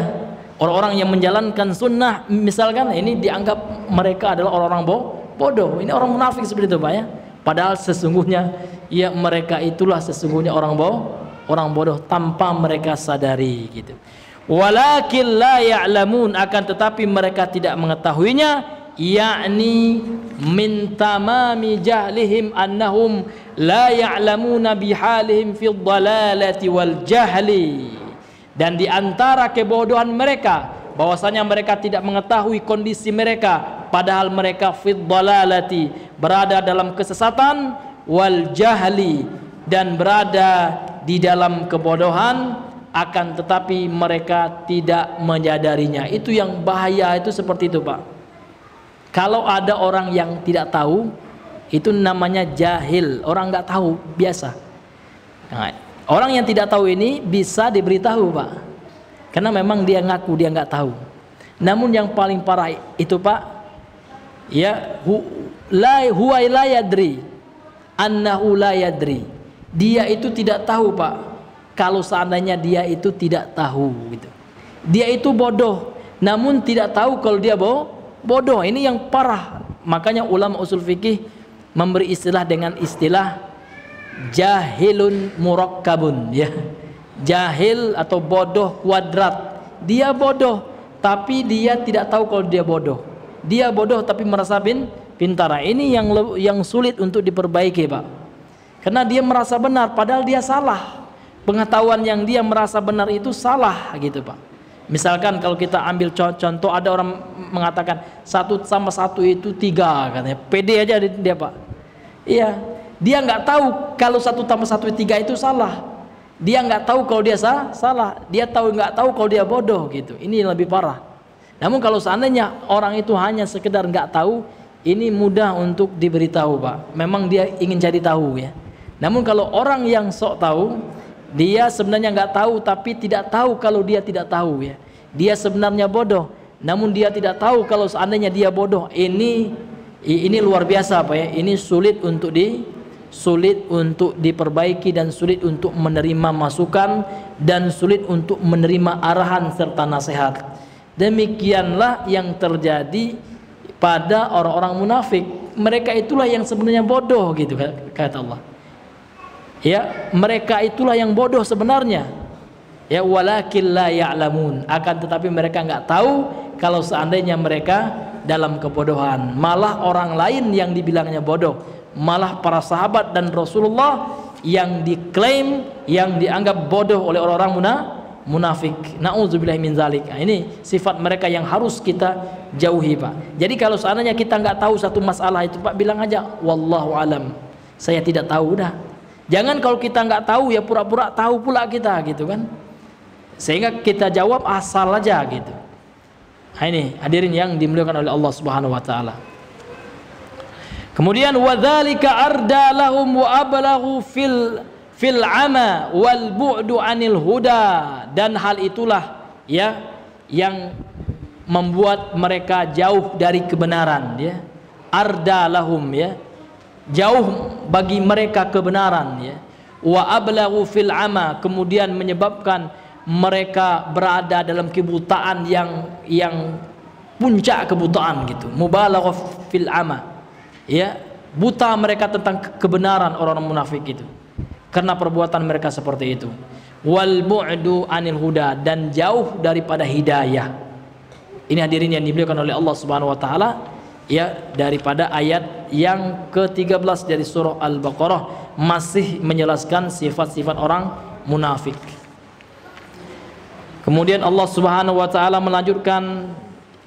orang-orang yang menjalankan sunnah misalkan, ini dianggap mereka adalah orang-orang bodoh. Ini orang munafik seperti itu Pak ya. Padahal sesungguhnya ya mereka itulah sesungguhnya orang bodoh tanpa mereka sadari gitu. Walakin la ya'lamun, akan tetapi mereka tidak mengetahuinya, yakni min tamami jahlihim annahum la ya'lamuna bihalihim fid dhalalati wal jahli. Dan di antara kebodohan mereka bahwasanya mereka tidak mengetahui kondisi mereka padahal mereka fid dhalalati, berada dalam kesesatan, wal jahli, dan berada di dalam kebodohan, akan tetapi mereka tidak menyadarinya. Itu yang bahaya, itu seperti itu Pak. Kalau ada orang yang tidak tahu Itu namanya jahil, orang nggak tahu biasa. Nah, orang yang tidak tahu ini bisa diberitahu, Pak, karena memang dia ngaku dia nggak tahu. Namun yang paling parah itu, Pak, ya, huwa la yadri annahu la yadri. Dia itu tidak tahu, Pak, kalau seandainya dia itu tidak tahu gitu. Dia itu bodoh, namun tidak tahu kalau dia bodoh. Ini yang parah. Makanya ulama usul fikih memberi istilah dengan istilah jahilun murakkabun, ya. Jahil atau bodoh kuadrat. Dia bodoh tapi dia tidak tahu kalau dia bodoh. Dia bodoh tapi merasa pintar. Ini yang sulit untuk diperbaiki, Pak. Karena dia merasa benar padahal dia salah. Pengetahuan yang dia merasa benar itu salah gitu, Pak. Misalkan kalau kita ambil contoh, ada orang mengatakan 1 tambah 1 itu 3 katanya. Pede aja dia, Pak. Iya, dia nggak tahu kalau 1 tambah 1 3 itu salah. Dia nggak tahu kalau dia salah. Dia nggak tahu kalau dia bodoh gitu. Ini yang lebih parah. Namun kalau seandainya orang itu hanya sekedar nggak tahu, ini mudah untuk diberitahu, Pak. Memang dia ingin cari tahu, ya. Namun kalau orang yang sok tahu, dia sebenarnya nggak tahu tapi tidak tahu kalau dia tidak tahu, ya. Dia sebenarnya bodoh, namun dia tidak tahu kalau seandainya dia bodoh. Ini luar biasa, Pak, ya. Ini sulit untuk diperbaiki dan sulit untuk menerima masukan dan sulit untuk menerima arahan serta nasihat. Demikianlah yang terjadi pada orang-orang munafik. Mereka itulah yang sebenarnya bodoh gitu, kata Allah. Ya, mereka itulah yang bodoh sebenarnya. Ya, walakin la ya'lamun. Akan tetapi mereka nggak tahu kalau seandainya mereka dalam kebodohan. Malah orang lain yang dibilangnya bodoh. Malah para sahabat dan Rasulullah yang diklaim, yang dianggap bodoh oleh orang-orang munafik. Na'udzubillahi min zalik. Nah, ini sifat mereka yang harus kita jauhi, Pak. Jadi kalau seandainya kita nggak tahu satu masalah itu, Pak, bilang aja wallahu alam, saya tidak tahu, udah. Jangan kalau kita nggak tahu ya pura-pura tahu pula kita gitu kan, sehingga kita jawab asal aja gitu. Nah, ini hadirin yang dimuliakan oleh Allah Subhanahu wa taala. Kemudian wadzalika arda lahum wa ablaghu fil ama wal bu'du anil huda, dan hal itulah ya yang membuat mereka jauh dari kebenaran, ya. Arda lahum, ya, jauh bagi mereka kebenaran, ya. Wa ablaghu fil ama, kemudian menyebabkan mereka berada dalam kebutaan yang puncak kebutaan gitu. Mubalaghah fil ama, ya, buta mereka tentang kebenaran orang-orang munafik itu karena perbuatan mereka seperti itu. Wal bu'du anil huda, dan jauh daripada hidayah. Ini hadirin yang dimuliakan oleh Allah Subhanahu wa taala, ya, daripada ayat yang ke-13 dari surah Al-Baqarah masih menjelaskan sifat-sifat orang munafik. Kemudian Allah Subhanahu wa taala melanjutkan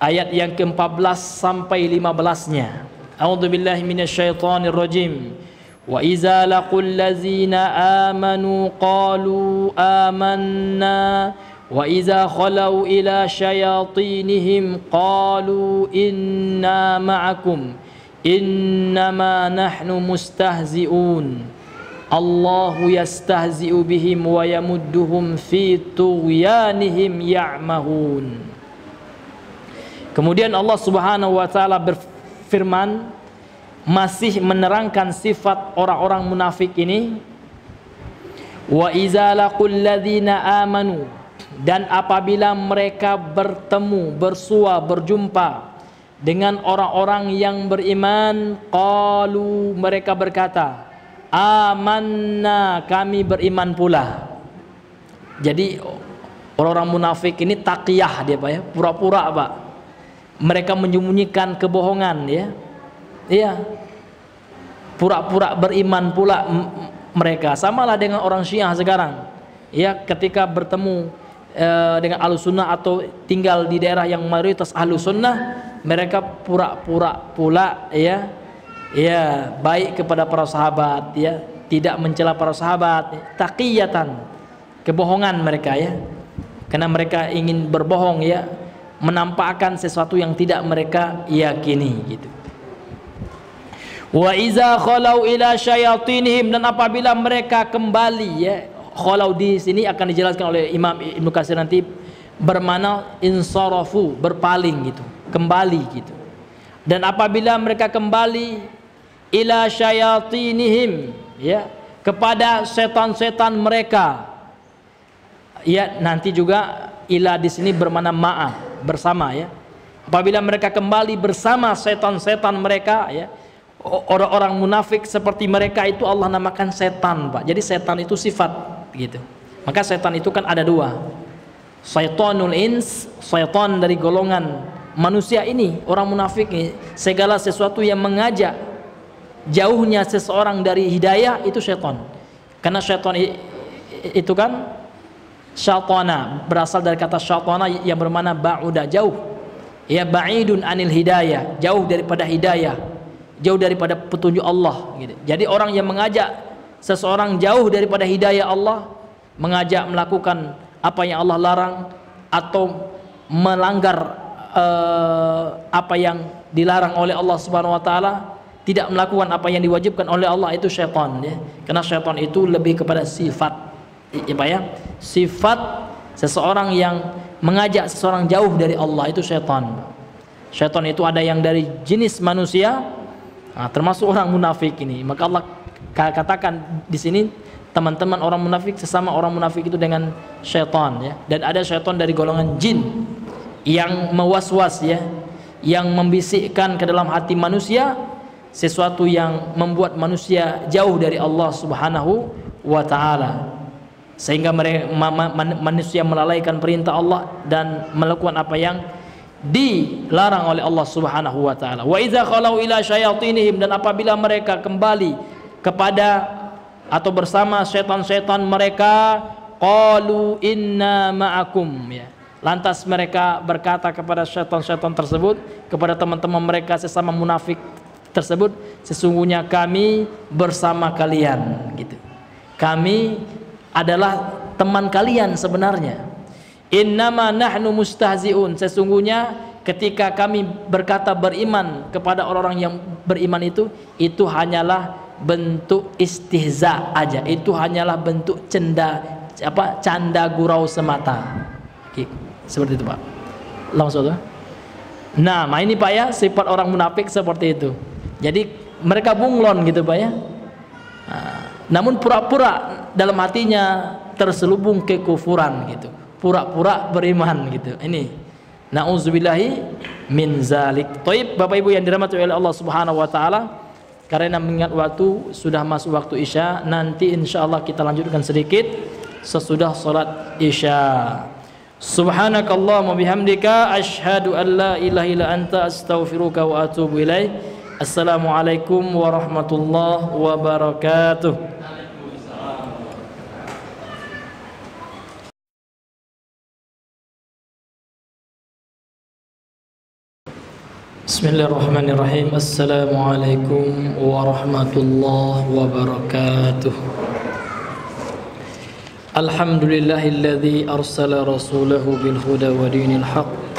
ayat yang ke-14 sampai 15-nya. A'udzubillahi minasyaitonir rajim. Wa idza laqul ladzina amanu qalu amanna wa idza khalau ila syayatinihim qalu inna ma'akum innama nahnu mustahzi'un Allahu yastahzi'u bihim wa yamudduhum fi tughyanihim ya'mahun. Kemudian Allah Subhanahu wa taala berfirman, masih menerangkan sifat orang-orang munafik ini. Wa idza laqul ladzina amanu, dan apabila mereka bertemu, bersua, berjumpa dengan orang-orang yang beriman, qalu, mereka berkata, amanna, kami beriman pula. Jadi orang-orang munafik ini taqiyah dia, Pak, ya, pura-pura, Pak. Mereka menyembunyikan kebohongan, ya. Iya. Pura-pura beriman pula mereka. Samalah dengan orang Syiah sekarang. Ya, ketika bertemu dengan Ahlussunnah atau tinggal di daerah yang mayoritas Ahlussunnah, mereka pura-pura pula, ya, ya, baik kepada para sahabat, ya, tidak mencela para sahabat, taqiyatan, kebohongan mereka, ya, karena mereka ingin berbohong, ya, menampakkan sesuatu yang tidak mereka yakini gitu. Wa iza khalau ila syayatinihim, dan apabila mereka kembali, ya, khalau di sini akan dijelaskan oleh Imam Ibnu Katsir nanti, bermakna insarafu, berpaling gitu, kembali gitu. Dan apabila mereka kembali ila syayatinihim, ya, kepada setan-setan mereka, ya, nanti juga ila di sini bermakna ma'a, bersama, ya. Apabila mereka kembali bersama setan-setan mereka, ya, orang-orang munafik seperti mereka itu Allah namakan setan, Pak. Jadi setan itu sifat gitu. Maka setan itu kan ada dua. Syaitanul ins, syaitan dari golongan manusia ini, orang munafik ini, segala sesuatu yang mengajak jauhnya seseorang dari hidayah itu syaitan. Karena syaitan itu kan syaitana, berasal dari kata syaitana yang bermakna ba'uda, jauh. Ya, ba'idun anil hidayah, jauh daripada hidayah, jauh daripada petunjuk Allah gitu. Jadi orang yang mengajak seseorang jauh daripada hidayah Allah, mengajak melakukan apa yang Allah larang atau melanggar apa yang dilarang oleh Allah Subhanahu wa taala, tidak melakukan apa yang diwajibkan oleh Allah, itu syaitan, ya. Karena syaitan itu lebih kepada sifat, ya Pak, ya. Sifat seseorang yang mengajak seseorang jauh dari Allah itu syaitan. Syaitan itu ada yang dari jenis manusia, termasuk orang munafik ini. Maka Allah katakan di sini, teman-teman orang munafik, sesama orang munafik itu dengan syaitan, ya. Dan ada syaitan dari golongan jin yang mewaswas, ya, yang membisikkan ke dalam hati manusia sesuatu yang membuat manusia jauh dari Allah Subhanahu wa taala, sehingga manusia melalaikan perintah Allah dan melakukan apa yang dilarang oleh Allah Subhanahu wa taala. Wa idza khalau ila syayatinihim, dan apabila mereka kembali kepada atau bersama setan-setan mereka, qalu inna ma'akum, ya. Lantas mereka berkata kepada setan-setan tersebut, kepada teman-teman mereka sesama munafik tersebut, sesungguhnya kami bersama kalian gitu. Kami adalah teman kalian sebenarnya. Innama nahnu mustahzi'un, sesungguhnya ketika kami berkata beriman kepada orang-orang yang beriman itu hanyalah bentuk istihza aja, itu hanyalah bentuk canda gurau semata. Oke, seperti itu, Pak. Langsung. Nah, ini Pak, ya, sifat orang munafik seperti itu. Jadi mereka bunglon gitu, Pak, ya. Namun pura-pura dalam hatinya terselubung kekufuran gitu, pura-pura beriman gitu. Ini na'udzubillahi min zalik. Taib, Bapak Ibu yang dirahmati oleh Allah Subhanahu wa taala, karena mengingat waktu sudah masuk waktu Isya, nanti insyaallah kita lanjutkan sedikit sesudah salat Isya. Subhanakallahumma bihamdika asyhadu an la ilaha illa anta astaghfiruka wa atubu ilaik. Assalamualaikum warahmatullahi wabarakatuh. Bismillahirrahmanirrahim. Assalamualaikum warahmatullahi wabarakatuh. Alhamdulillahilladzi arsala rasulahu bil huda wa dinil haqq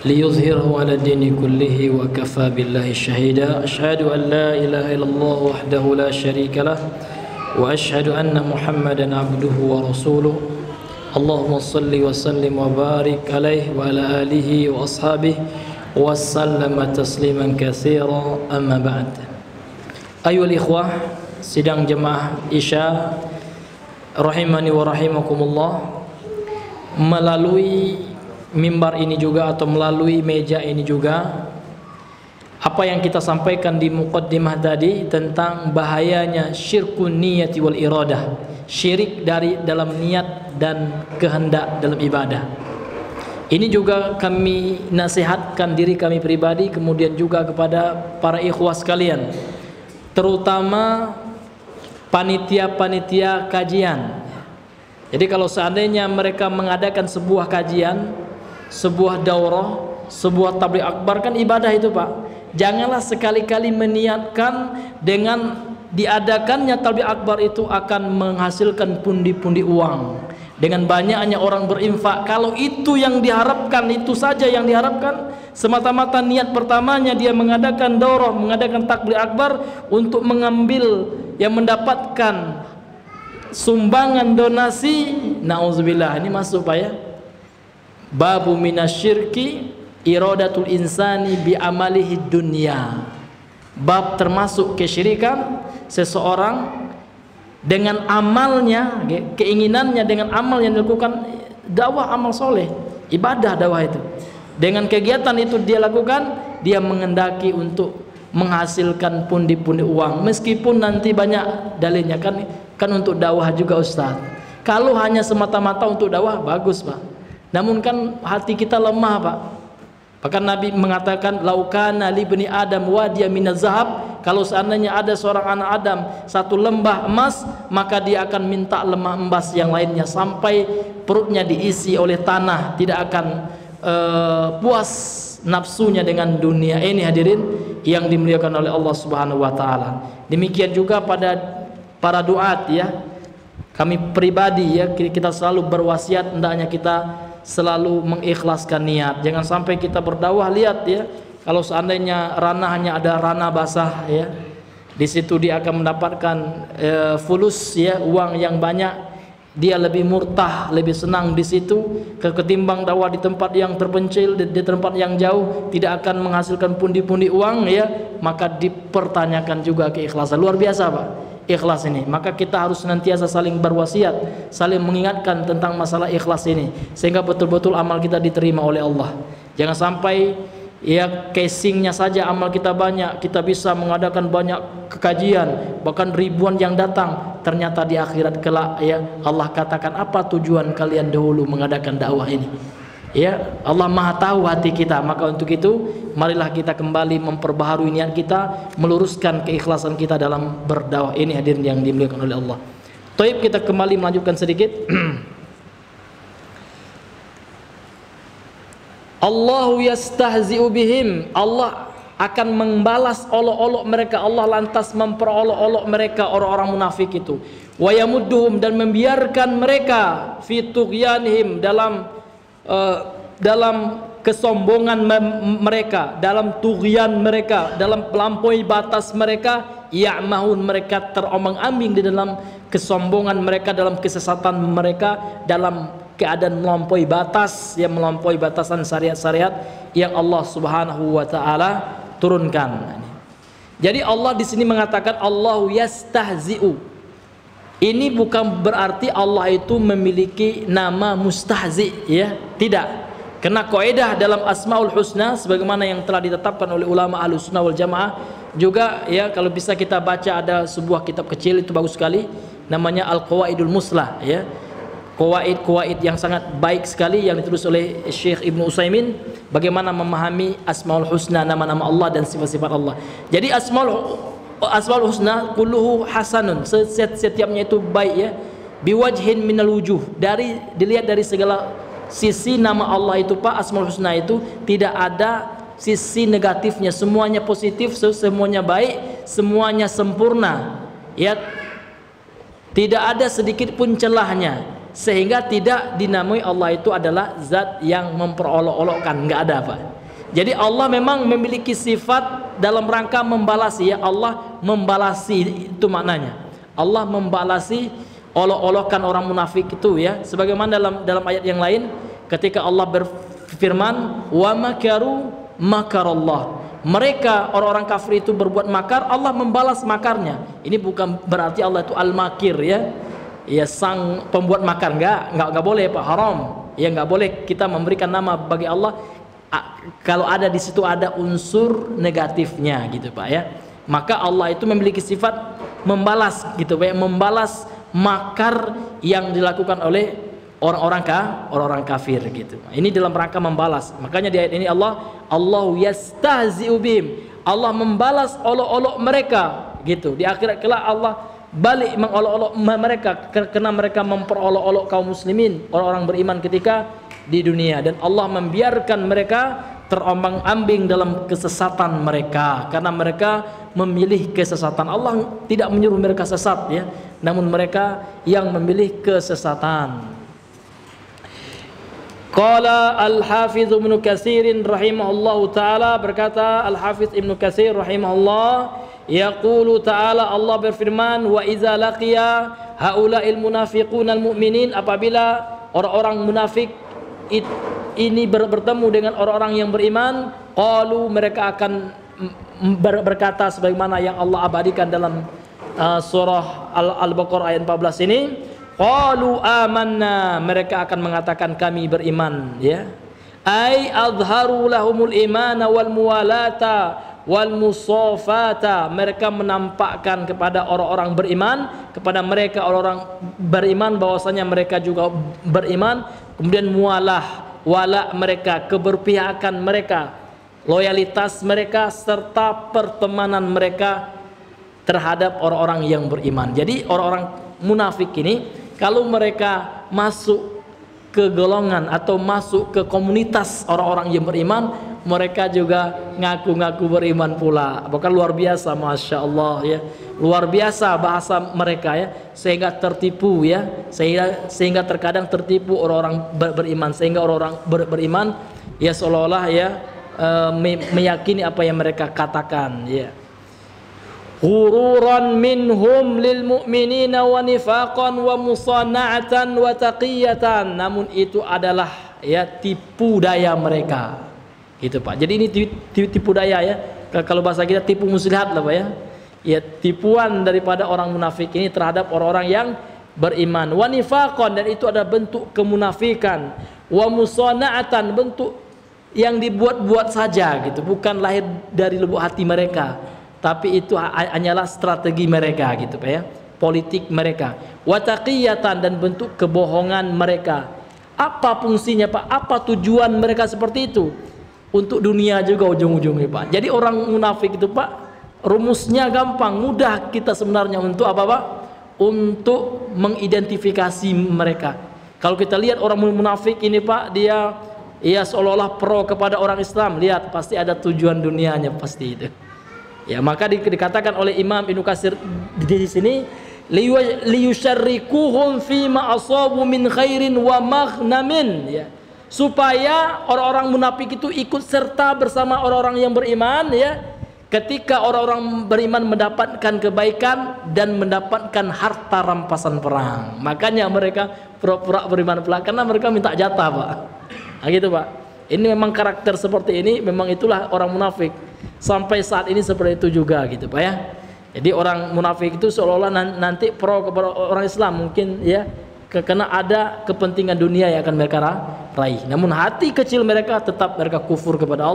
liyuzhirahu 'ala dini kullihi wa kafa billahi shahida. Asyhadu an la ilaha illallah wahdahu la syarika lah wa asyhadu anna Muhammadan abduhu wa rasuluh. Allahumma shalli wa sallim wa barik alaihi wa ala alihi wa ashabihi wa sallama tasliman katsira, amma ba'd. Ayuhal ikhwah, sidang jemaah Isya rahimani wa rahimakumullah, melalui mimbar ini juga atau melalui meja ini juga, apa yang kita sampaikan di muqaddimah tadi tentang bahayanya syirkun niyati wal iradah, syirik dari dalam niat dan kehendak dalam ibadah. Ini juga kami nasihatkan diri kami pribadi, kemudian juga kepada para ikhwah sekalian, terutama panitia-panitia kajian. Jadi kalau seandainya mereka mengadakan sebuah kajian, sebuah daurah, sebuah tabligh akbar, kan ibadah itu, Pak. Janganlah sekali-kali meniatkan dengan diadakannya tabligh akbar itu akan menghasilkan pundi-pundi uang, dengan banyaknya orang berinfak, kalau itu yang diharapkan, itu saja yang diharapkan, semata-mata niat pertamanya dia mengadakan daurah, mengadakan takbir akbar untuk mengambil yang mendapatkan sumbangan donasi, nauzubillah, ini masuk Pak ya, babu minasyirki iradatul insani bi amalihi dunya, bab termasuk kesyirikan seseorang dengan amalnya, keinginannya dengan amal yang dilakukan, dakwah amal soleh, ibadah dakwah itu, dengan kegiatan itu dia lakukan, dia mengendaki untuk menghasilkan pundi-pundi uang, meskipun nanti banyak dalilnya kan untuk dakwah juga Ustaz. Kalau hanya semata-mata untuk dakwah bagus Pak, namun kan hati kita lemah Pak. Bahkan Nabi mengatakan, laukana li bani Adam wadiya minaz zahab, kalau seandainya ada seorang anak Adam satu lembah emas, maka dia akan minta lembah emas yang lainnya sampai perutnya diisi oleh tanah, tidak akan puas nafsunya dengan dunia ini. Hadirin yang dimuliakan oleh Allah Subhanahu wa taala. Demikian juga pada para duat ya. Kami pribadi ya, kita selalu berwasiat hendaknya kita selalu mengikhlaskan niat. Jangan sampai kita berdakwah, lihat ya, kalau seandainya ranahnya ada ranah basah ya, di situ dia akan mendapatkan fulus ya, uang yang banyak, dia lebih murtah, lebih senang di situ ketimbang dakwah di tempat yang terpencil, di tempat yang jauh, tidak akan menghasilkan pundi-pundi uang ya, maka dipertanyakan juga keikhlasan. Luar biasa Pak ikhlas ini. Maka kita harus senantiasa saling berwasiat, saling mengingatkan tentang masalah ikhlas ini, sehingga betul-betul amal kita diterima oleh Allah. Jangan sampai ya casingnya saja amal kita banyak, kita bisa mengadakan banyak kajian, bahkan ribuan yang datang, ternyata di akhirat kelak ya Allah katakan, apa tujuan kalian dahulu mengadakan dakwah ini? Ya, Allah Maha tahu hati kita. Maka untuk itu marilah kita kembali memperbaharui niat kita, meluruskan keikhlasan kita dalam berdakwah ini. Hadirin yang dimuliakan oleh Allah. Taib, kita kembali melanjutkan sedikit. Allahu yastahzi'u bihim, Allah akan membalas olok-olok mereka. Allah lantas memperolok-olok mereka, orang-orang munafik itu. Wa yamudduhum, dan membiarkan mereka fi tughyanihim, dalam kesombongan mereka, dalam tughyan mereka, dalam melampaui batas mereka, ya'mahun, mereka terombang-ambing di dalam kesombongan mereka, dalam kesesatan mereka, dalam keadaan melampaui batas, yang melampaui batasan syariat-syariat yang Allah Subhanahu wa taala turunkan. Jadi Allah di sini mengatakan Allahu yastahzi'u. Ini bukan berarti Allah itu memiliki nama mustahzi ya, tidak. Karena kaidah dalam Asmaul Husna sebagaimana yang telah ditetapkan oleh ulama Ahlussunnah wal Jamaah juga ya, kalau bisa kita baca, ada sebuah kitab kecil itu bagus sekali, namanya Al-Qawaidul Muslah ya. Qawaid yang sangat baik sekali yang ditulis oleh Syekh Ibnu Utsaimin, bagaimana memahami Asmaul Husna, nama-nama Allah dan sifat-sifat Allah. Jadi Asmaul Husna kulluhu hasanun, setiapnya itu baik ya, biwajhin minal wujuh, dilihat dari segala sisi nama Allah itu Pak, Asmaul Husna itu tidak ada sisi negatifnya, semuanya positif, semuanya baik, semuanya sempurna ya, tidak ada sedikit pun celahnya, sehingga tidak dinamai Allah itu adalah zat yang memperolok-olokkan, nggak ada Pak. Jadi Allah memang memiliki sifat dalam rangka membalasi ya, Allah membalasi, itu maknanya. Allah membalasi olok-olokan orang munafik itu ya, sebagaimana dalam ayat yang lain ketika Allah berfirman, wa makaru makarallah. Mereka orang-orang kafir itu berbuat makar, Allah membalas makarnya. Ini bukan berarti Allah itu al-makir ya. Ya, sang pembuat makar, enggak boleh Pak, haram. Ya, enggak boleh kita memberikan nama bagi Allah kalau ada di situ ada unsur negatifnya gitu Pak ya. Maka Allah itu memiliki sifat membalas gitu Pak, membalas makar yang dilakukan oleh orang-orang kafir gitu. Ini dalam rangka membalas. Makanya di ayat ini Allahu yastahzi'u bihim, Allah membalas olok-olok mereka gitu. Di akhirat kelak Allah balik mengolok-olok mereka karena mereka memperolok-olok kaum muslimin, orang-orang beriman ketika di dunia, dan Allah membiarkan mereka terombang-ambing dalam kesesatan mereka karena mereka memilih kesesatan. Allah tidak menyuruh mereka sesat ya, namun mereka yang memilih kesesatan. Qala Al-Hafiz Ibnu Katsir rahimahullahu taala, berkata Al-Hafiz Ibnu Katsir rahimahullah, yaqulu ta'ala, Allah berfirman, wa iza laqiya haula'il munafiqun al-mu'minin, apabila orang-orang munafik ini bertemu dengan orang-orang yang beriman, qalu, mereka akan berkata sebagaimana yang Allah abadikan dalam surah Al-Baqarah ayat 14 ini, qalu amanna, mereka akan mengatakan kami beriman, ya. Ai azharu lahumul imana wal muwalata wal musafata, mereka menampakkan kepada orang-orang beriman, kepada mereka orang-orang beriman bahwasanya mereka juga beriman, kemudian wala mereka, keberpihakan mereka, loyalitas mereka, serta pertemanan mereka terhadap orang-orang yang beriman. Jadi orang-orang munafik ini, kalau mereka masuk ke golongan atau masuk ke komunitas orang-orang yang beriman, mereka juga ngaku-ngaku beriman pula. Bukan luar biasa, Masya Allah, ya. Luar biasa bahasa mereka, ya, sehingga tertipu, ya, sehingga terkadang tertipu orang-orang beriman, sehingga orang-orang beriman ya seolah-olah, ya, meyakini apa yang mereka katakan, ya. Ghururan minhum lil mu'minina wa nifaqan wa musana'atan wa taqiyatan, namun itu adalah, ya, tipu daya mereka, gitu Pak. Jadi ini tipu daya, ya, kalau bahasa kita tipu muslihat lah Pak, ya. Ya, tipuan daripada orang munafik ini terhadap orang-orang yang beriman. Wa nifaqan, dan itu ada bentuk kemunafikan. Wa musana'atan, bentuk yang dibuat-buat saja, gitu, bukan lahir dari lubuk hati mereka, tapi itu hanyalah strategi mereka, gitu Pak, ya, politik mereka. Wa taqiyatan, dan bentuk kebohongan mereka. Apa fungsinya Pak? Apa tujuan mereka seperti itu? Untuk dunia juga ujung-ujungnya Pak. Jadi orang munafik itu Pak, rumusnya gampang, mudah kita sebenarnya untuk apa Pak? Untuk mengidentifikasi mereka. Kalau kita lihat orang munafik ini Pak, dia ya seolah-olah pro kepada orang Islam, lihat pasti ada tujuan dunianya pasti itu. Ya, maka dikatakan oleh Imam Ibnu Katsir di sini, liyusyarrikuhum fi ma asabu min khairin wa maghnamin, ya, supaya orang-orang munafik itu ikut serta bersama orang-orang yang beriman, ya, ketika orang-orang beriman mendapatkan kebaikan dan mendapatkan harta rampasan perang. Makanya mereka pura-pura beriman pula, karena mereka minta jatah Pak. Nah, gitu Pak. Ini memang karakter seperti ini, memang itulah orang munafik. Sampai saat ini seperti itu juga, gitu Pak, ya. Jadi orang munafik itu seolah-olah nanti pro kepada orang Islam, mungkin, ya, karena ada kepentingan dunia yang akan mereka raih. Namun hati kecil mereka tetap mereka kufur kepada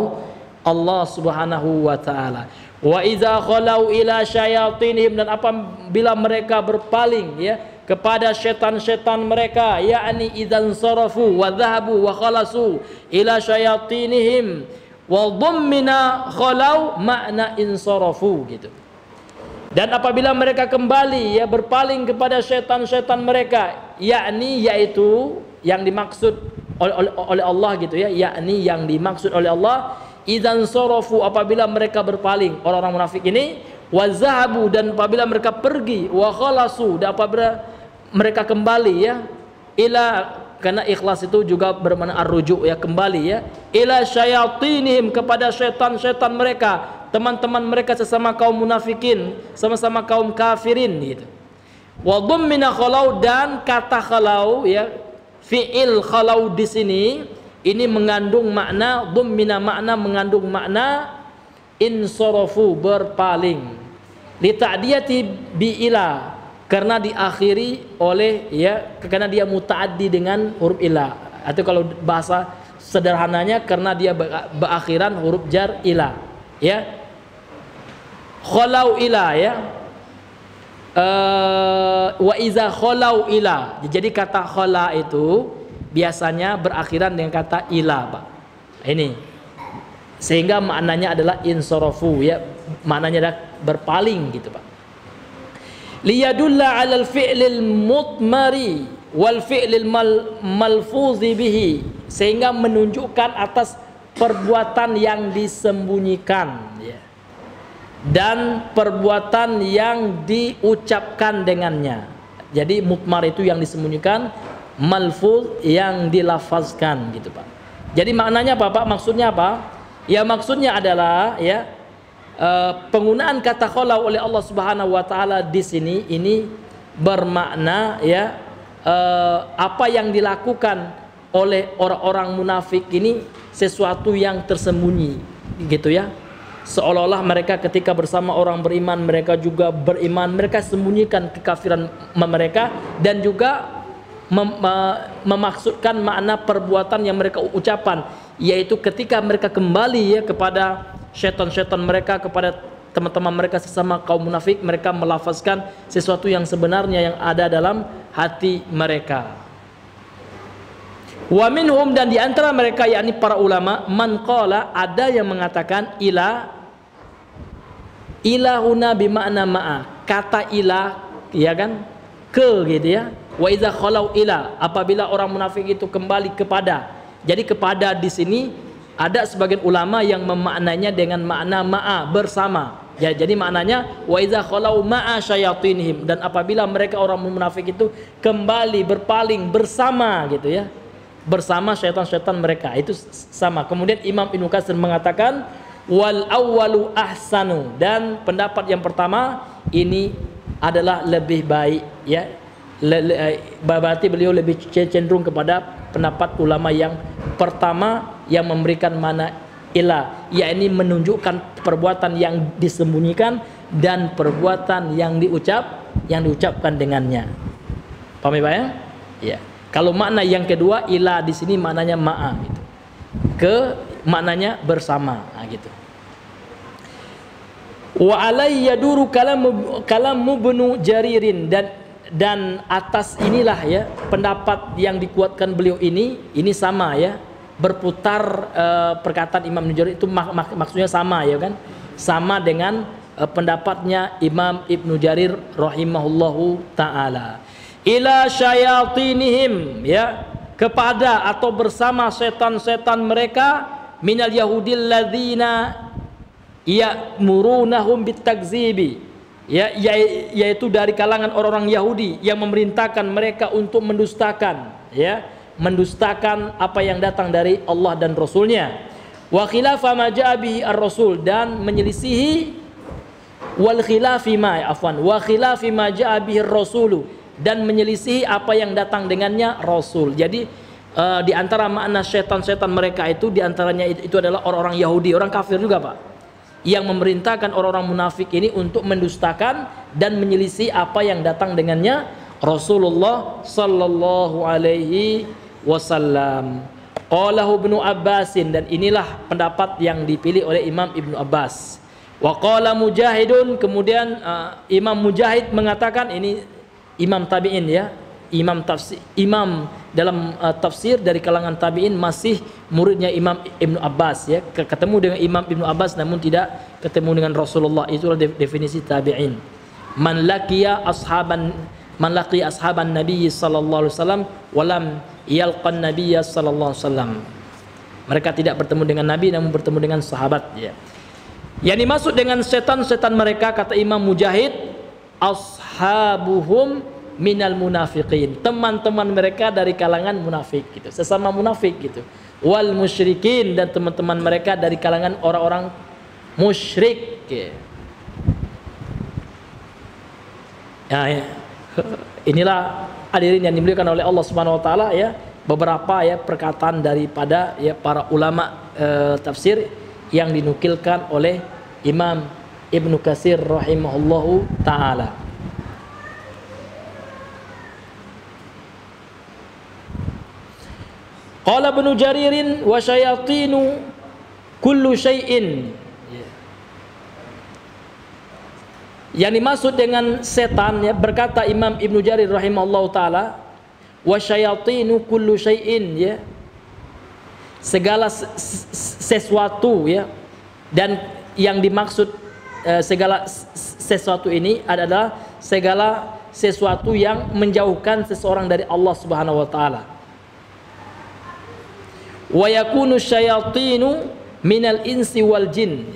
Allah Subhanahu wa taala. Wa idza khalau ila syayatinihim, dan apabila mereka berpaling, ya, kepada setan-setan mereka, yakni idzan sarafu wa dhahabu wa khalasu ila syayatinihim wa dhammina khalau makna insarafu, gitu. Dan apabila mereka kembali, ya, berpaling kepada setan-setan mereka, yakni yaitu yang dimaksud oleh Allah, gitu, ya, yakni yang dimaksud oleh Allah, idzan sarafu, apabila mereka berpaling orang-orang munafik ini, wa zahabu, dan apabila mereka pergi, wa khalasu, dan apabila mereka kembali, ya, ila, karena ikhlas itu juga bermakna ar-rujuk, ya, kembali, ya, ila syayatinihim, kepada setan-setan mereka, teman-teman mereka sesama kaum munafikin, sama-sama kaum kafirin, gitu. Wa dhammina khalau, dan kata khalau, ya, fi'il khalau di sini ini mengandung makna dhammina, makna mengandung makna insarafu, berpaling, li ta'diyati bi ila, karena diakhiri oleh, ya, karena dia mutaaddi dengan huruf ila, atau kalau bahasa sederhananya karena dia berakhiran huruf jar ila, ya. Khalau ila, ya, wa iza khalau ila, jadi kata khala itu biasanya berakhiran dengan kata ila Pak, ini, sehingga maknanya adalah insarafu, ya, maknanya adalah berpaling, gitu Pak. Liyadulla 'alal fi'lil mutmari wal fi'lil malfuzi bihi, sehingga menunjukkan atas perbuatan yang disembunyikan, ya, dan perbuatan yang diucapkan dengannya. Jadi mutmar itu yang disembunyikan, malfuz yang dilafazkan gitu Pak. Jadi maknanya apa Pak? Maksudnya apa? Ya maksudnya adalah ya penggunaan kata khalau oleh Allah Subhanahu wa taala di sini ini bermakna ya apa yang dilakukan oleh orang-orang munafik ini sesuatu yang tersembunyi gitu ya. Seolah-olah mereka ketika bersama orang beriman mereka juga beriman, mereka sembunyikan kekafiran mereka dan juga memaksudkan makna perbuatan yang mereka ucapkan, yaitu ketika mereka kembali ya kepada syaitan-syaitan mereka, kepada teman-teman mereka sesama kaum munafik, mereka melafazkan sesuatu yang sebenarnya yang ada dalam hati mereka. Wa minhum, dan diantara mereka yakni para ulama, man qala, ada yang mengatakan ilahuna bimakna ma'a, kata ilah ya kan ke gitu ya. Wa idza khalau ila, apabila orang munafik itu kembali kepada. Jadi kepada di sini ada sebagian ulama yang memaknanya dengan makna ma'a, bersama. Ya, jadi maknanya wa idza khalau ma'a syayatinihim, dan apabila mereka orang munafik itu kembali berpaling bersama gitu ya, bersama syaitan-syaitan mereka, itu sama. Kemudian Imam Ibnu Katsir mengatakan wal awwalu ahsanu, dan pendapat yang pertama ini adalah lebih baik ya. Berarti beliau lebih cenderung kepada pendapat ulama yang pertama yang memberikan makna ilah, yakni menunjukkan perbuatan yang disembunyikan dan perbuatan yang diucapkan dengannya. Paham ya Pak ya? Ya. Kalau makna yang kedua ilah di sini maknanya ma'a gitu. Maknanya bersama gitu. Wa alai yaduru kalamu Ibnu Jaririn, dan atas inilah ya pendapat yang dikuatkan beliau ini sama ya, berputar perkataan Imam Ibnu Jarir itu maksudnya sama ya kan, sama dengan pendapatnya Imam Ibnu Jarir rahimahullahu taala. Ila syayatinihim, ya, kepada atau bersama setan-setan mereka, minal yahudil ladzina ya'murunahum bitakzibi, ya, yaitu dari kalangan orang-orang Yahudi yang memerintahkan mereka untuk mendustakan, ya, mendustakan apa yang datang dari Allah dan Rasulnya. Wa khilafa ma ja'a bihi ar-rasul, dan menyelisihi wal khilafi ma wa khilafi ma ja'a bihi ar-rasulu, dan menyelisihi apa yang datang dengannya Rasul. Jadi di antara makna setan-setan mereka itu, di antaranya itu adalah orang-orang Yahudi, orang kafir juga Pak, yang memerintahkan orang-orang munafik ini untuk mendustakan dan menyelisih apa yang datang dengannya Rasulullah sallallahu alaihi wasallam. Qalahu Ibnu Abbasin, dan inilah pendapat yang dipilih oleh Imam Ibnu Abbas. Wa qala Mujahidun, kemudian Imam Mujahid mengatakan, ini Imam tabi'in ya, imam dalam tafsir dari kalangan tabi'in, masih muridnya Imam Ibnu Abbas ya, ketemu dengan Imam Ibnu Abbas namun tidak ketemu dengan Rasulullah. Itulah definisi tabi'in. Man laqiya ashaban Nabi sallallahu alaihi wasallam walam yalqan Nabiy sallallahu alaihi wasallam. Mereka tidak bertemu dengan Nabi namun bertemu dengan sahabat ya. Yang dimaksud dengan setan-setan mereka, kata Imam Mujahid, ashabuhum minal munafiqin, teman-teman mereka dari kalangan munafik gitu, sesama munafik gitu. Wal musyrikin, dan teman-teman mereka dari kalangan orang-orang musyrik gitu. Ya, inilah hadirin yang dimuliakan oleh Allah Subhanahu wa taala ya, beberapa ya perkataan daripada ya para ulama tafsir yang dinukilkan oleh Imam Ibnu Katsir rahimahullahu taala. Qala Ibnu Jaririn wa syayatinu kullu syai'in. Yang dimaksud dengan setan ya, berkata Imam Ibnu Jarir rahimahullahu taala, wa syayatinu kullu syai'in ya, segala sesuatu ya, dan yang dimaksud segala sesuatu ini adalah segala sesuatu yang menjauhkan seseorang dari Allah Subhanahu wa taala. Wa yakunu syayatinu minal insi wal jin,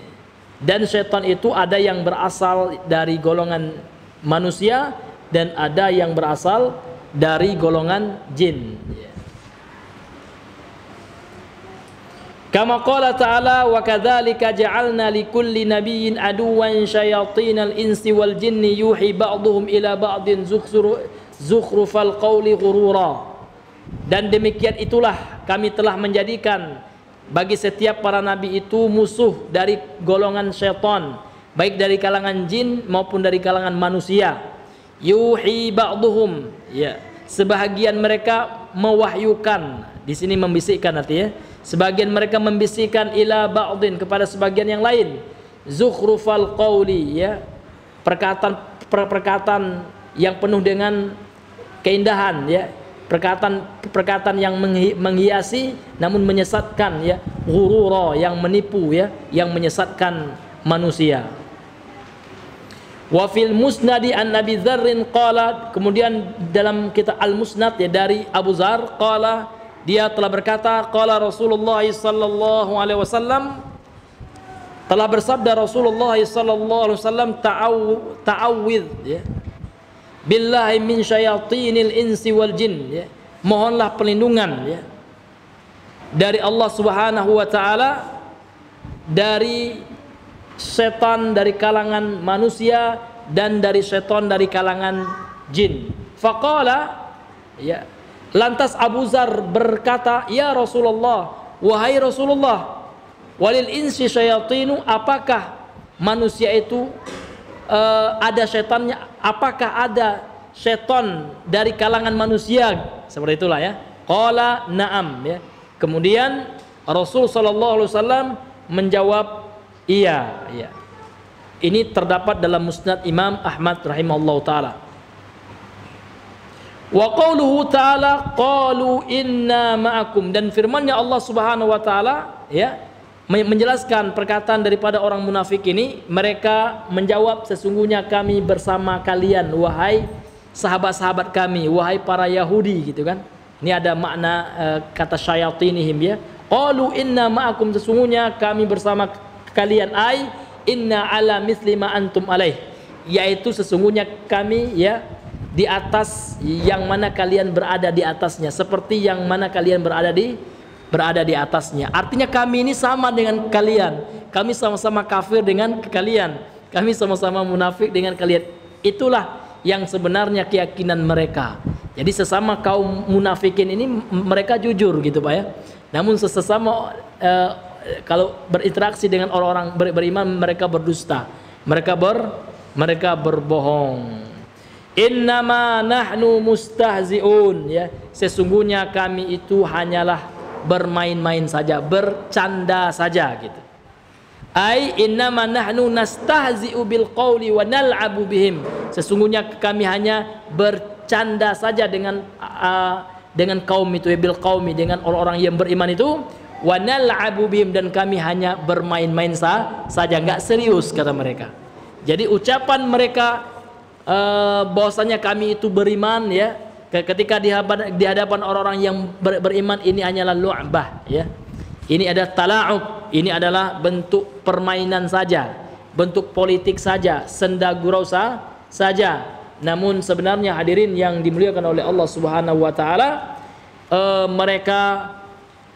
dan syaitan itu ada yang berasal dari golongan manusia dan ada yang berasal dari golongan jin. Kama qala ta'ala wa kadzalika ja'alna likulli nabiyyin aduwwan syayatinal insi wal jinni yuhi ba'dhum ila ba'din zukhrufal qawli ghurura. Dan demikian itulah kami telah menjadikan bagi setiap para nabi itu musuh dari golongan syaitan, baik dari kalangan jin maupun dari kalangan manusia. Yuhi ba'dhum, ya, sebahagian mereka mewahyukan, di sini membisikkan artinya. Sebagian mereka membisikkan ila ba'din kepada sebagian yang lain. Zukhrufal qawli, ya, perkataan yang penuh dengan keindahan, ya, perkataan yang menghiasi namun menyesatkan, ya, ghurura, yang menipu, ya, yang menyesatkan manusia. Wa fil musnadi an Nabi Dzarrin qala, kemudian dalam kitab Al-Musnad, ya, dari Abu Dzar qala, dia telah berkata, qala Rasulullah sallallahu alaihi wasallam, telah bersabda Rasulullah sallallahu alaihi wasallam, ta'awwidz, ya, billahi min syayatinil insi wal jin, ya, mohonlah perlindungan, ya, dari Allah Subhanahu wa taala dari setan dari kalangan manusia dan dari setan dari kalangan jin. Faqala, ya, lantas Abu Dzar berkata, ya Rasulullah, wahai Rasulullah, walil insi syayatinu, apakah manusia itu ada setannya? Apakah ada setan dari kalangan manusia? Seperti itulah, ya. Qala na'am, ya. Kemudian Rasul sallallahu alaihi wasallam menjawab, iya, iya. Ini terdapat dalam Musnad Imam Ahmad rahimahullahu taala. Wa qauluhu ta'ala qalu inna ma'akum, dan firman-Nya Allah Subhanahu wa taala, ya, menjelaskan perkataan daripada orang munafik ini. Mereka menjawab, sesungguhnya kami bersama kalian wahai sahabat-sahabat kami, wahai para Yahudi, gitu kan. Ini ada makna kata syayatinihim, ya. Qalu inna ma'akum, sesungguhnya kami bersama kalian, ai inna ala misli ma antum alaih, yaitu sesungguhnya kami, ya, di atas yang mana kalian berada di atasnya, seperti yang mana kalian berada di atasnya. Artinya kami ini sama dengan kalian, kami sama-sama kafir dengan kalian, kami sama-sama munafik dengan kalian. Itulah yang sebenarnya keyakinan mereka. Jadi sesama kaum munafikin ini mereka jujur, gitu Pak, ya. Namun sesama kalau berinteraksi dengan orang-orang beriman mereka berdusta, mereka berbohong. Innama nahnu mustahzi'un, ya, sesungguhnya kami itu hanyalah bermain-main saja, bercanda saja, gitu. Ai innama nahnu nastahzi'u bil qawli wa nal'abu bihim, sesungguhnya kami hanya bercanda saja dengan kaum itu, ya, bil qaumi, dengan orang-orang yang beriman itu, wa nal'abu bihim, dan kami hanya bermain-main saja, enggak serius, kata mereka. Jadi ucapan mereka bahwasanya kami itu beriman, ya, ketika di hadapan orang-orang yang beriman, ini hanyalah lu'bah, ya. Ini ada tala'ub, ini adalah bentuk permainan saja, bentuk politik saja, senda gurau saja. Namun sebenarnya hadirin yang dimuliakan oleh Allah Subhanahu wa taala, mereka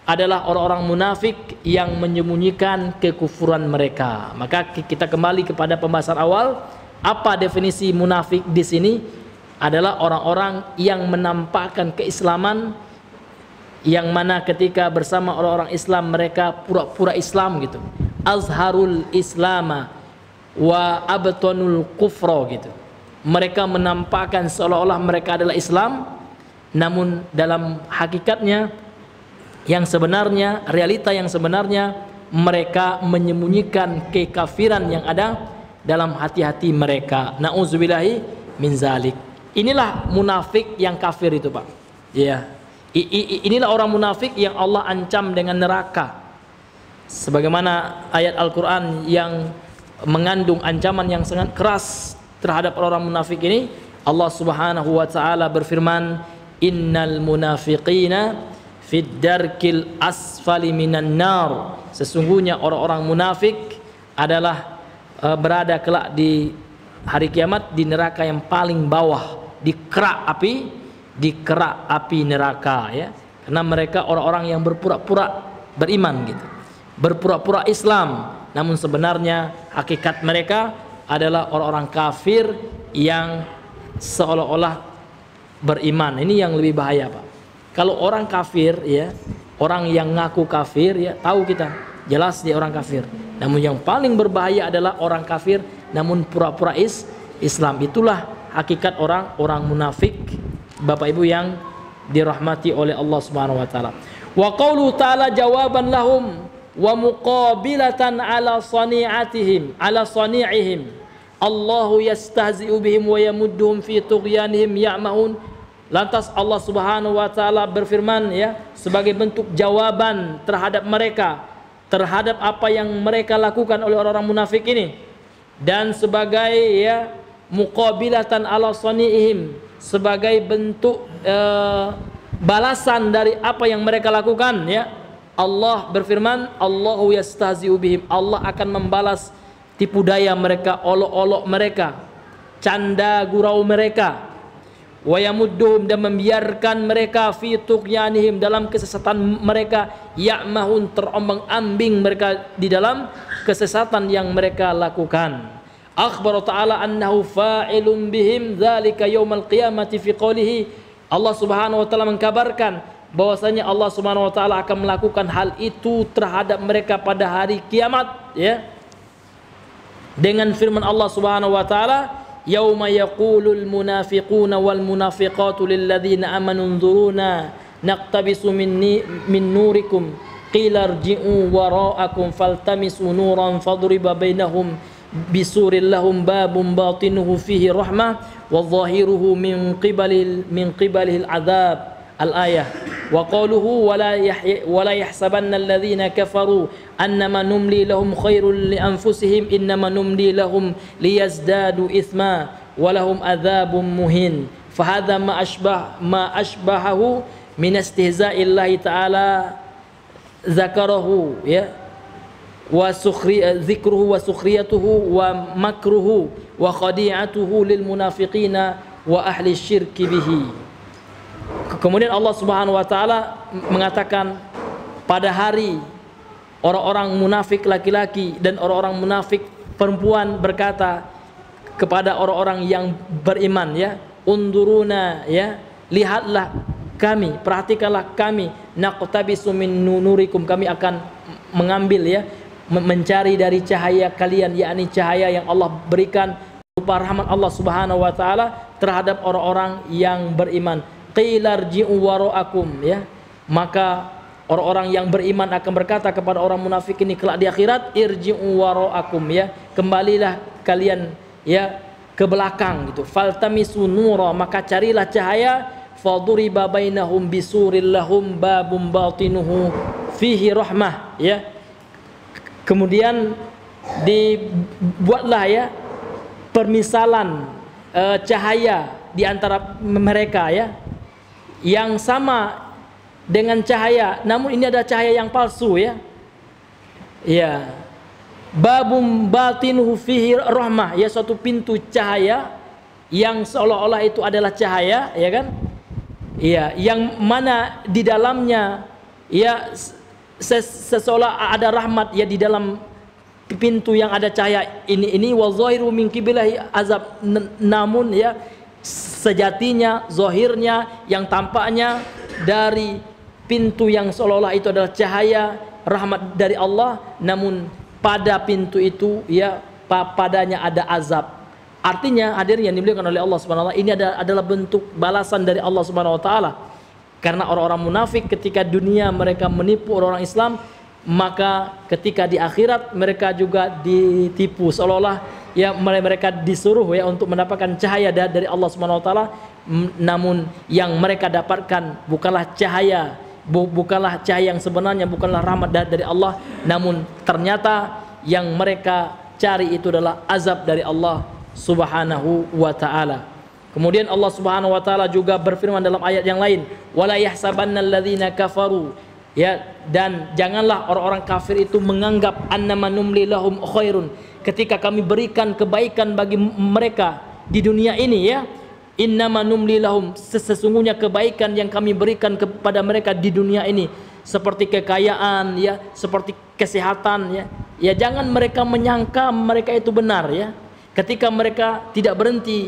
adalah orang-orang munafik yang menyembunyikan kekufuran mereka. Maka kita kembali kepada pembahasan awal. Apa definisi munafik di sini? Adalah orang-orang yang menampakkan keislaman, yang mana ketika bersama orang-orang Islam mereka pura-pura Islam, gitu. Azharul Islama wa abtanul kufra, gitu. Mereka menampakkan seolah-olah mereka adalah Islam, namun dalam hakikatnya yang sebenarnya, realita yang sebenarnya, mereka menyembunyikan kekafiran yang ada dalam hati-hati mereka. Na'udzubillahi min zalik. Inilah munafik yang kafir itu, Pak. Ya. Inilah orang munafik yang Allah ancam dengan neraka. Sebagaimana ayat Al-Qur'an yang mengandung ancaman yang sangat keras terhadap orang munafik ini. Allah Subhanahu wa taala berfirman, "Innal munafiqina fid darkil asfali minan nar." Sesungguhnya orang-orang munafik adalah berada kelak di hari kiamat di neraka yang paling bawah, di kerak api di kerak api neraka ya. Karena mereka orang-orang yang berpura-pura beriman gitu. Berpura-pura Islam, namun sebenarnya hakikat mereka adalah orang-orang kafir yang seolah-olah beriman. Ini yang lebih bahaya, Pak. Kalau orang kafir ya, orang yang ngaku kafir ya, tahu kita jelas dia orang kafir. Namun yang paling berbahaya adalah orang kafir namun pura-pura Islam. Itulah hakikat orang munafik, Bapak Ibu yang dirahmati oleh Allah Subhanahu wa taala. Wa qaulu ta'ala jawaban lahum wa muqabilatan ala sani'atihim ala sani'ihim. Allahu yastahzi'u bihim wa yamudduhum fi tughyanihim ya'mahun. Lantas Allah Subhanahu wa taala berfirman ya, sebagai bentuk jawaban terhadap mereka, terhadap apa yang mereka lakukan oleh orang-orang munafik ini, dan sebagai ya muqabilatan ala sani'ihim, sebagai bentuk balasan dari apa yang mereka lakukan ya. Allah berfirman, Allahu yastahzi'u bihim, Allah akan membalas tipu daya mereka, olok-olok mereka, canda gurau mereka, wa yamudduhum, dan membiarkan mereka fi tughyanihim, dalam kesesatan mereka, ya'mahun, terombang-ambing mereka di dalam kesesatan yang mereka lakukan. Akhbar ta'ala annahu fa'ilun bihim dzalika yaumal qiyamati fi qoulihi. Allah Subhanahu wa taala mengkabarkan bahwasanya Allah Subhanahu wa taala akan melakukan hal itu terhadap mereka pada hari kiamat ya. Dengan firman Allah Subhanahu wa taala, yauma yaqulul munafiquna wal munafiqatu lil ladzina amanu unzuruna naqtabisu min nurikum qila irji'u wara'akum faltamisu nuran fadriba bainahum bisurin lahum babun batinuhu fihi rahmah wa zahiruhu min qibalihi al-'adzab. Al-ayah. Wa qawluhu wala yahsabanna alladhina kafaru annama numli lahum khairul li anfusihim innama numli lahum liyazdadu ithma wa lahum adzabun muhin. Fahadha ma ashbahahu min istihza'illahi ta'ala zakarahu ya, wa dzikruhu wa sukhriyatuhu wa makruhu wa khadi'atuhu lil munafiqina wa ahli syirki bihi. Kemudian Allah Subhanahu wa taala mengatakan, pada hari orang-orang munafik laki-laki dan orang-orang munafik perempuan berkata kepada orang-orang yang beriman ya, unduruna ya, lihatlah kami, perhatikanlah kami, naqtabisu min nurikum, kami akan mengambil ya, mencari dari cahaya kalian, yakni cahaya yang Allah berikan berupa rahmat Allah Subhanahu wa taala terhadap orang-orang yang beriman. Qila irji'u wara'akum ya, maka orang-orang yang beriman akan berkata kepada orang munafik ini kelak di akhirat, irji'u wara'akum ya, kembalilah kalian ya ke belakang gitu. Faltamisu nura, maka carilah cahaya, faduriba bainahum bisuril lahum babum batinuhu fihi rahmah ya. Kemudian dibuatlah ya permisalan cahaya di antara mereka ya, yang sama dengan cahaya, namun ini ada cahaya yang palsu ya. Ya. Babum batinuhu fihi rahmah ya, suatu pintu cahaya yang seolah-olah itu adalah cahaya ya kan? Iya, yang mana di dalamnya ya seolah ada rahmat ya di dalam pintu yang ada cahaya ini wa zahiru min qiblihi azab, namun ya sejatinya, zahirnya, yang tampaknya dari pintu yang seolah-olah itu adalah cahaya rahmat dari Allah, namun pada pintu itu ya padanya ada azab. Artinya hadirin yang dimuliakan oleh Allah Subhanahu wa taala, ini adalah bentuk balasan dari Allah Subhanahu wa taala. Karena orang-orang munafik ketika dunia mereka menipu orang Islam, maka ketika di akhirat mereka juga ditipu, seolah-olah ya mereka disuruh ya untuk mendapatkan cahaya dari Allah Subhanahu wa taala, namun yang mereka dapatkan bukanlah cahaya, bukanlah cahaya yang sebenarnya, bukanlah rahmat dari Allah, namun ternyata yang mereka cari itu adalah azab dari Allah Subhanahu wa taala. Kemudian Allah Subhanahu wa taala juga berfirman dalam ayat yang lain, wala yahsabannal ladzina kafaru ya, dan janganlah orang-orang kafir itu menganggap annama numli lahum khairun, ketika kami berikan kebaikan bagi mereka di dunia ini ya, Innama numli lahum, sesungguhnya kebaikan yang kami berikan kepada mereka di dunia ini seperti kekayaan ya, seperti kesehatan ya. Ya jangan mereka menyangka mereka itu benar ya. Ketika mereka tidak berhenti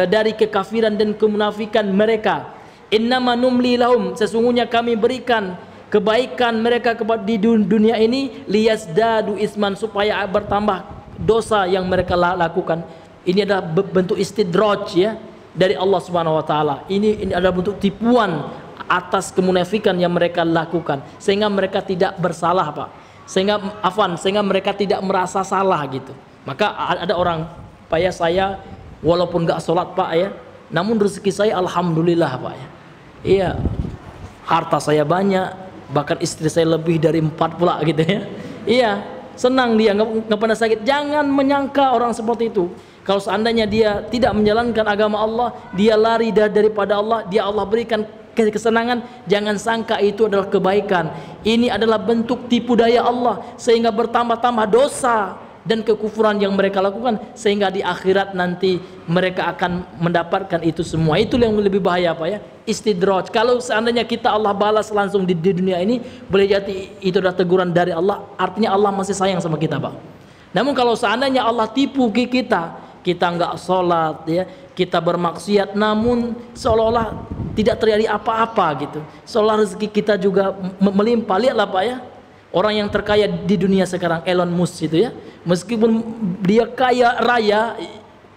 dari kekafiran dan kemunafikan mereka. Innama numli lahum, sesungguhnya kami berikan kebaikan mereka di dunia ini liyazdadu isman, supaya bertambah dosa yang mereka lakukan. Ini adalah bentuk istidraj ya dari Allah Subhanahu wa taala. Ini adalah bentuk tipuan atas kemunafikan yang mereka lakukan sehingga mereka tidak bersalah, Pak. Sehingga mereka tidak merasa salah gitu. Maka ada orang, Pak ya, saya walaupun nggak sholat Pak ya, namun rezeki saya alhamdulillah Pak ya. Iya, harta saya banyak, bahkan istri saya lebih dari 4 pula gitu ya. Iya, senang dia, nggak pernah sakit. Jangan menyangka orang seperti itu. Kalau seandainya dia tidak menjalankan agama Allah, dia lari daripada Allah, dia Allah berikan kesenangan, jangan sangka itu adalah kebaikan. Ini adalah bentuk tipu daya Allah sehingga bertambah-tambah dosa dan kekufuran yang mereka lakukan, sehingga di akhirat nanti mereka akan mendapatkan itu semua. Itu yang lebih bahaya Pak ya, istidraj. Kalau seandainya kita Allah balas langsung di dunia ini, boleh jadi itu adalah teguran dari Allah, artinya Allah masih sayang sama kita Pak. Namun kalau seandainya Allah tipu kita nggak sholat ya, kita bermaksiat, namun seolah-olah tidak terjadi apa-apa gitu, seolah rezeki kita juga melimpah. Lihatlah Pak ya, orang yang terkaya di dunia sekarang, Elon Musk itu ya, meskipun dia kaya raya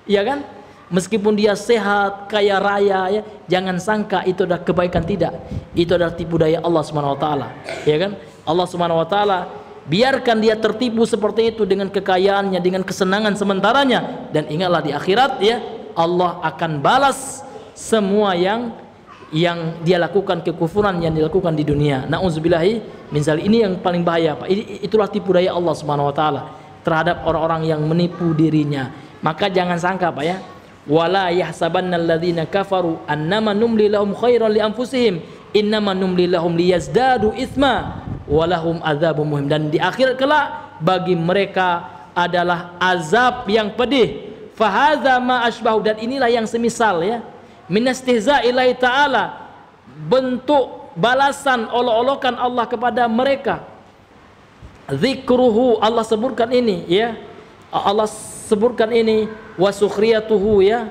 ya kan, meskipun dia sehat kaya raya ya, jangan sangka itu adalah kebaikan, tidak, itu adalah tipu daya Allah Subhanahu wa taala ya kan. Allah Subhanahu wa taala biarkan dia tertipu seperti itu dengan kekayaannya, dengan kesenangan sementaranya, dan ingatlah di akhirat ya, Allah akan balas semua yang dia lakukan, kekufuran yang dilakukan di dunia. Nauzubillahi min zalik. Ini yang paling bahaya Pak. Itulah tipu daya Allah Subhanahu wa taala terhadap orang-orang yang menipu dirinya. Maka jangan sangka Pak ya, wala yahsabannal ladzina kafaru annama numli lahum khairan li anfusihim innama numli lahum liyazdadu itsma walahum adzabun muhim. Dan di akhirat kelak bagi mereka adalah azab yang pedih. Fahadza ma asbahu, dan inilah yang semisal ya, minastihza'illahi ta'ala, bentuk balasan olok-olokan Allah kepada mereka. Zikruhu, Allah sebutkan ini ya, Allah sebutkan ini, wa sukhriyatuhu ya,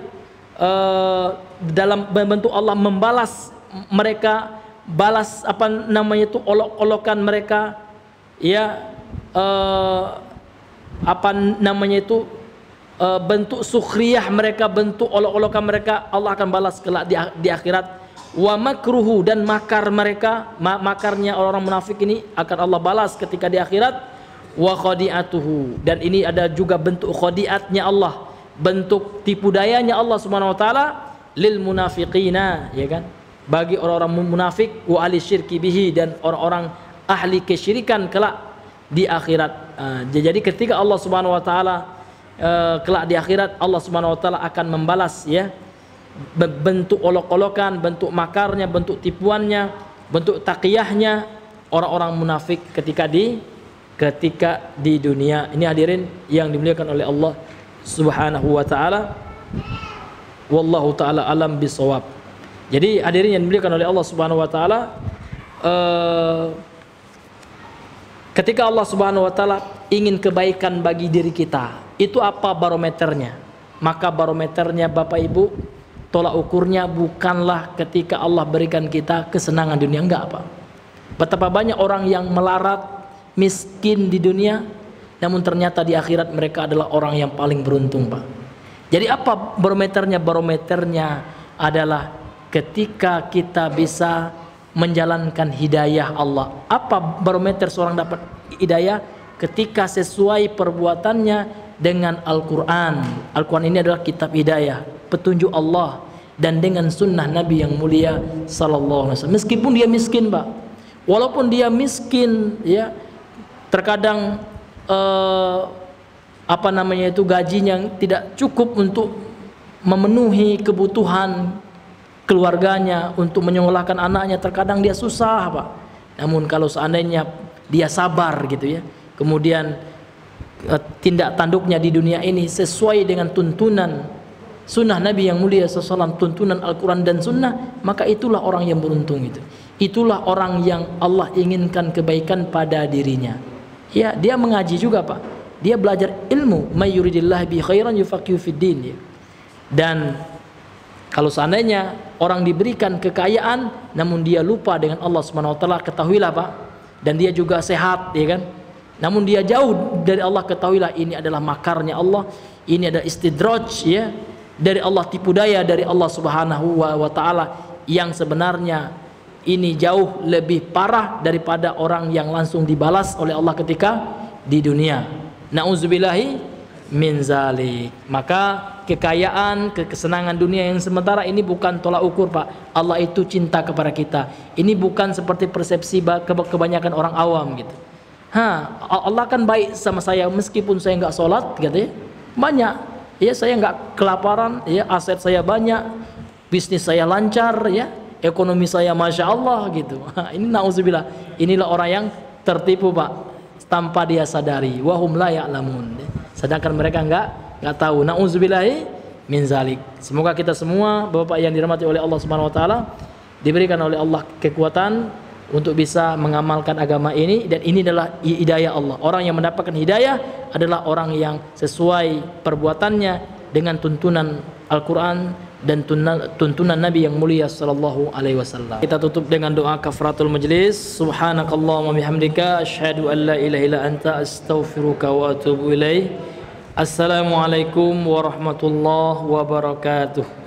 dalam bentuk Allah membalas mereka, balas apa namanya itu, olok-olokan mereka ya, apa namanya itu, bentuk sukhriyah mereka, bentuk olok-olokan mereka, Allah akan balas kelak di akhirat. Wa makruhu, dan makar mereka, makarnya orang munafik ini akan Allah balas ketika di akhirat. Wa khadi'atuhu, dan ini ada juga bentuk khadi'atnya Allah, bentuk tipu dayanya Allah Subhanahu wa taala lil munafiqina ya kan, bagi orang-orang munafik, wa ahli syirki bihi, dan orang-orang ahli kesyirikan kelak di akhirat. Jadi ketika Allah Subhanahu wa taala kelak di akhirat, Allah Subhanahu wa taala akan membalas ya, bentuk olok-olokan, bentuk makarnya, bentuk tipuannya, bentuk taqiyahnya orang-orang munafik ketika di dunia. Ini hadirin yang dimuliakan oleh Allah Subhanahu wa taala. Wallahu taala alam bisawab. Jadi hadirin yang dimuliakan oleh Allah Subhanahu wa taala, ketika Allah Subhanahu wa taala ingin kebaikan bagi diri kita, itu apa barometernya? Maka barometernya Bapak Ibu, tolak ukurnya bukanlah ketika Allah berikan kita kesenangan dunia, enggak Pak. Betapa banyak orang yang melarat, miskin di dunia, namun ternyata di akhirat mereka adalah orang yang paling beruntung Pak. Jadi apa barometernya? Barometernya adalah ketika kita bisa menjalankan hidayah Allah. Apa barometer seorang dapat hidayah? Ketika sesuai perbuatannya dengan Al-Quran. Al-Quran ini adalah kitab hidayah, petunjuk Allah, dan dengan sunnah Nabi yang mulia sallallahu alaihi wasallam. Meskipun dia miskin Pak, walaupun dia miskin ya, terkadang apa namanya itu, gajinya tidak cukup untuk memenuhi kebutuhan keluarganya, untuk menyekolahkan anaknya, terkadang dia susah Pak. Namun kalau seandainya dia sabar gitu ya, kemudian tindak tanduknya di dunia ini sesuai dengan tuntunan sunnah Nabi yang mulia SAW, tuntunan Al-Quran dan sunnah, maka itulah orang yang beruntung itu. Itulah orang yang Allah inginkan kebaikan pada dirinya. Ya, dia mengaji juga Pak. Dia belajar ilmu. May yuridillah bi khairan yufaqihu fid din. Ya. Dan kalau seandainya orang diberikan kekayaan namun dia lupa dengan Allah Subhanahu wa taala, ketahuilah Pak, dan dia juga sehat, ya kan? Namun dia jauh dari Allah, ketahuilah ini adalah makarnya Allah, ini adalah istidraj, ya, dari Allah, tipu daya dari Allah Subhanahu wa taala, yang sebenarnya ini jauh lebih parah daripada orang yang langsung dibalas oleh Allah ketika di dunia. Nauzubillahi min zalik. Maka kekayaan, kesenangan dunia yang sementara ini bukan tolak ukur Pak. Allah itu cinta kepada kita. Ini bukan seperti persepsi kebanyakan orang awam gitu. Allah kan baik sama saya meskipun saya nggak sholat, gitu ya. Banyak, ya, saya nggak kelaparan, ya, aset saya banyak, bisnis saya lancar, ya, ekonomi saya masya Allah gitu. Ini nauzubillah. Inilah orang yang tertipu Pak, tanpa dia sadari. Wahum la ya'lamun. Sedangkan mereka nggak tahu. Nauzubillahi min zalik. Semoga kita semua Bapak yang dirahmati oleh Allah Subhanahu wa taala diberikan oleh Allah kekuatan untuk bisa mengamalkan agama ini, dan ini adalah hidayah Allah. Orang yang mendapatkan hidayah adalah orang yang sesuai perbuatannya dengan tuntunan Al-Quran dan tuntunan Nabi yang mulia sallallahu alaihi wasallam. Kita tutup dengan doa kafaratul majlis. Subhanakallahumma bihamdika asyhadu an la ilaha illa anta astaghfiruka wa atubu ilaik. Assalamualaikum warahmatullahi wabarakatuh.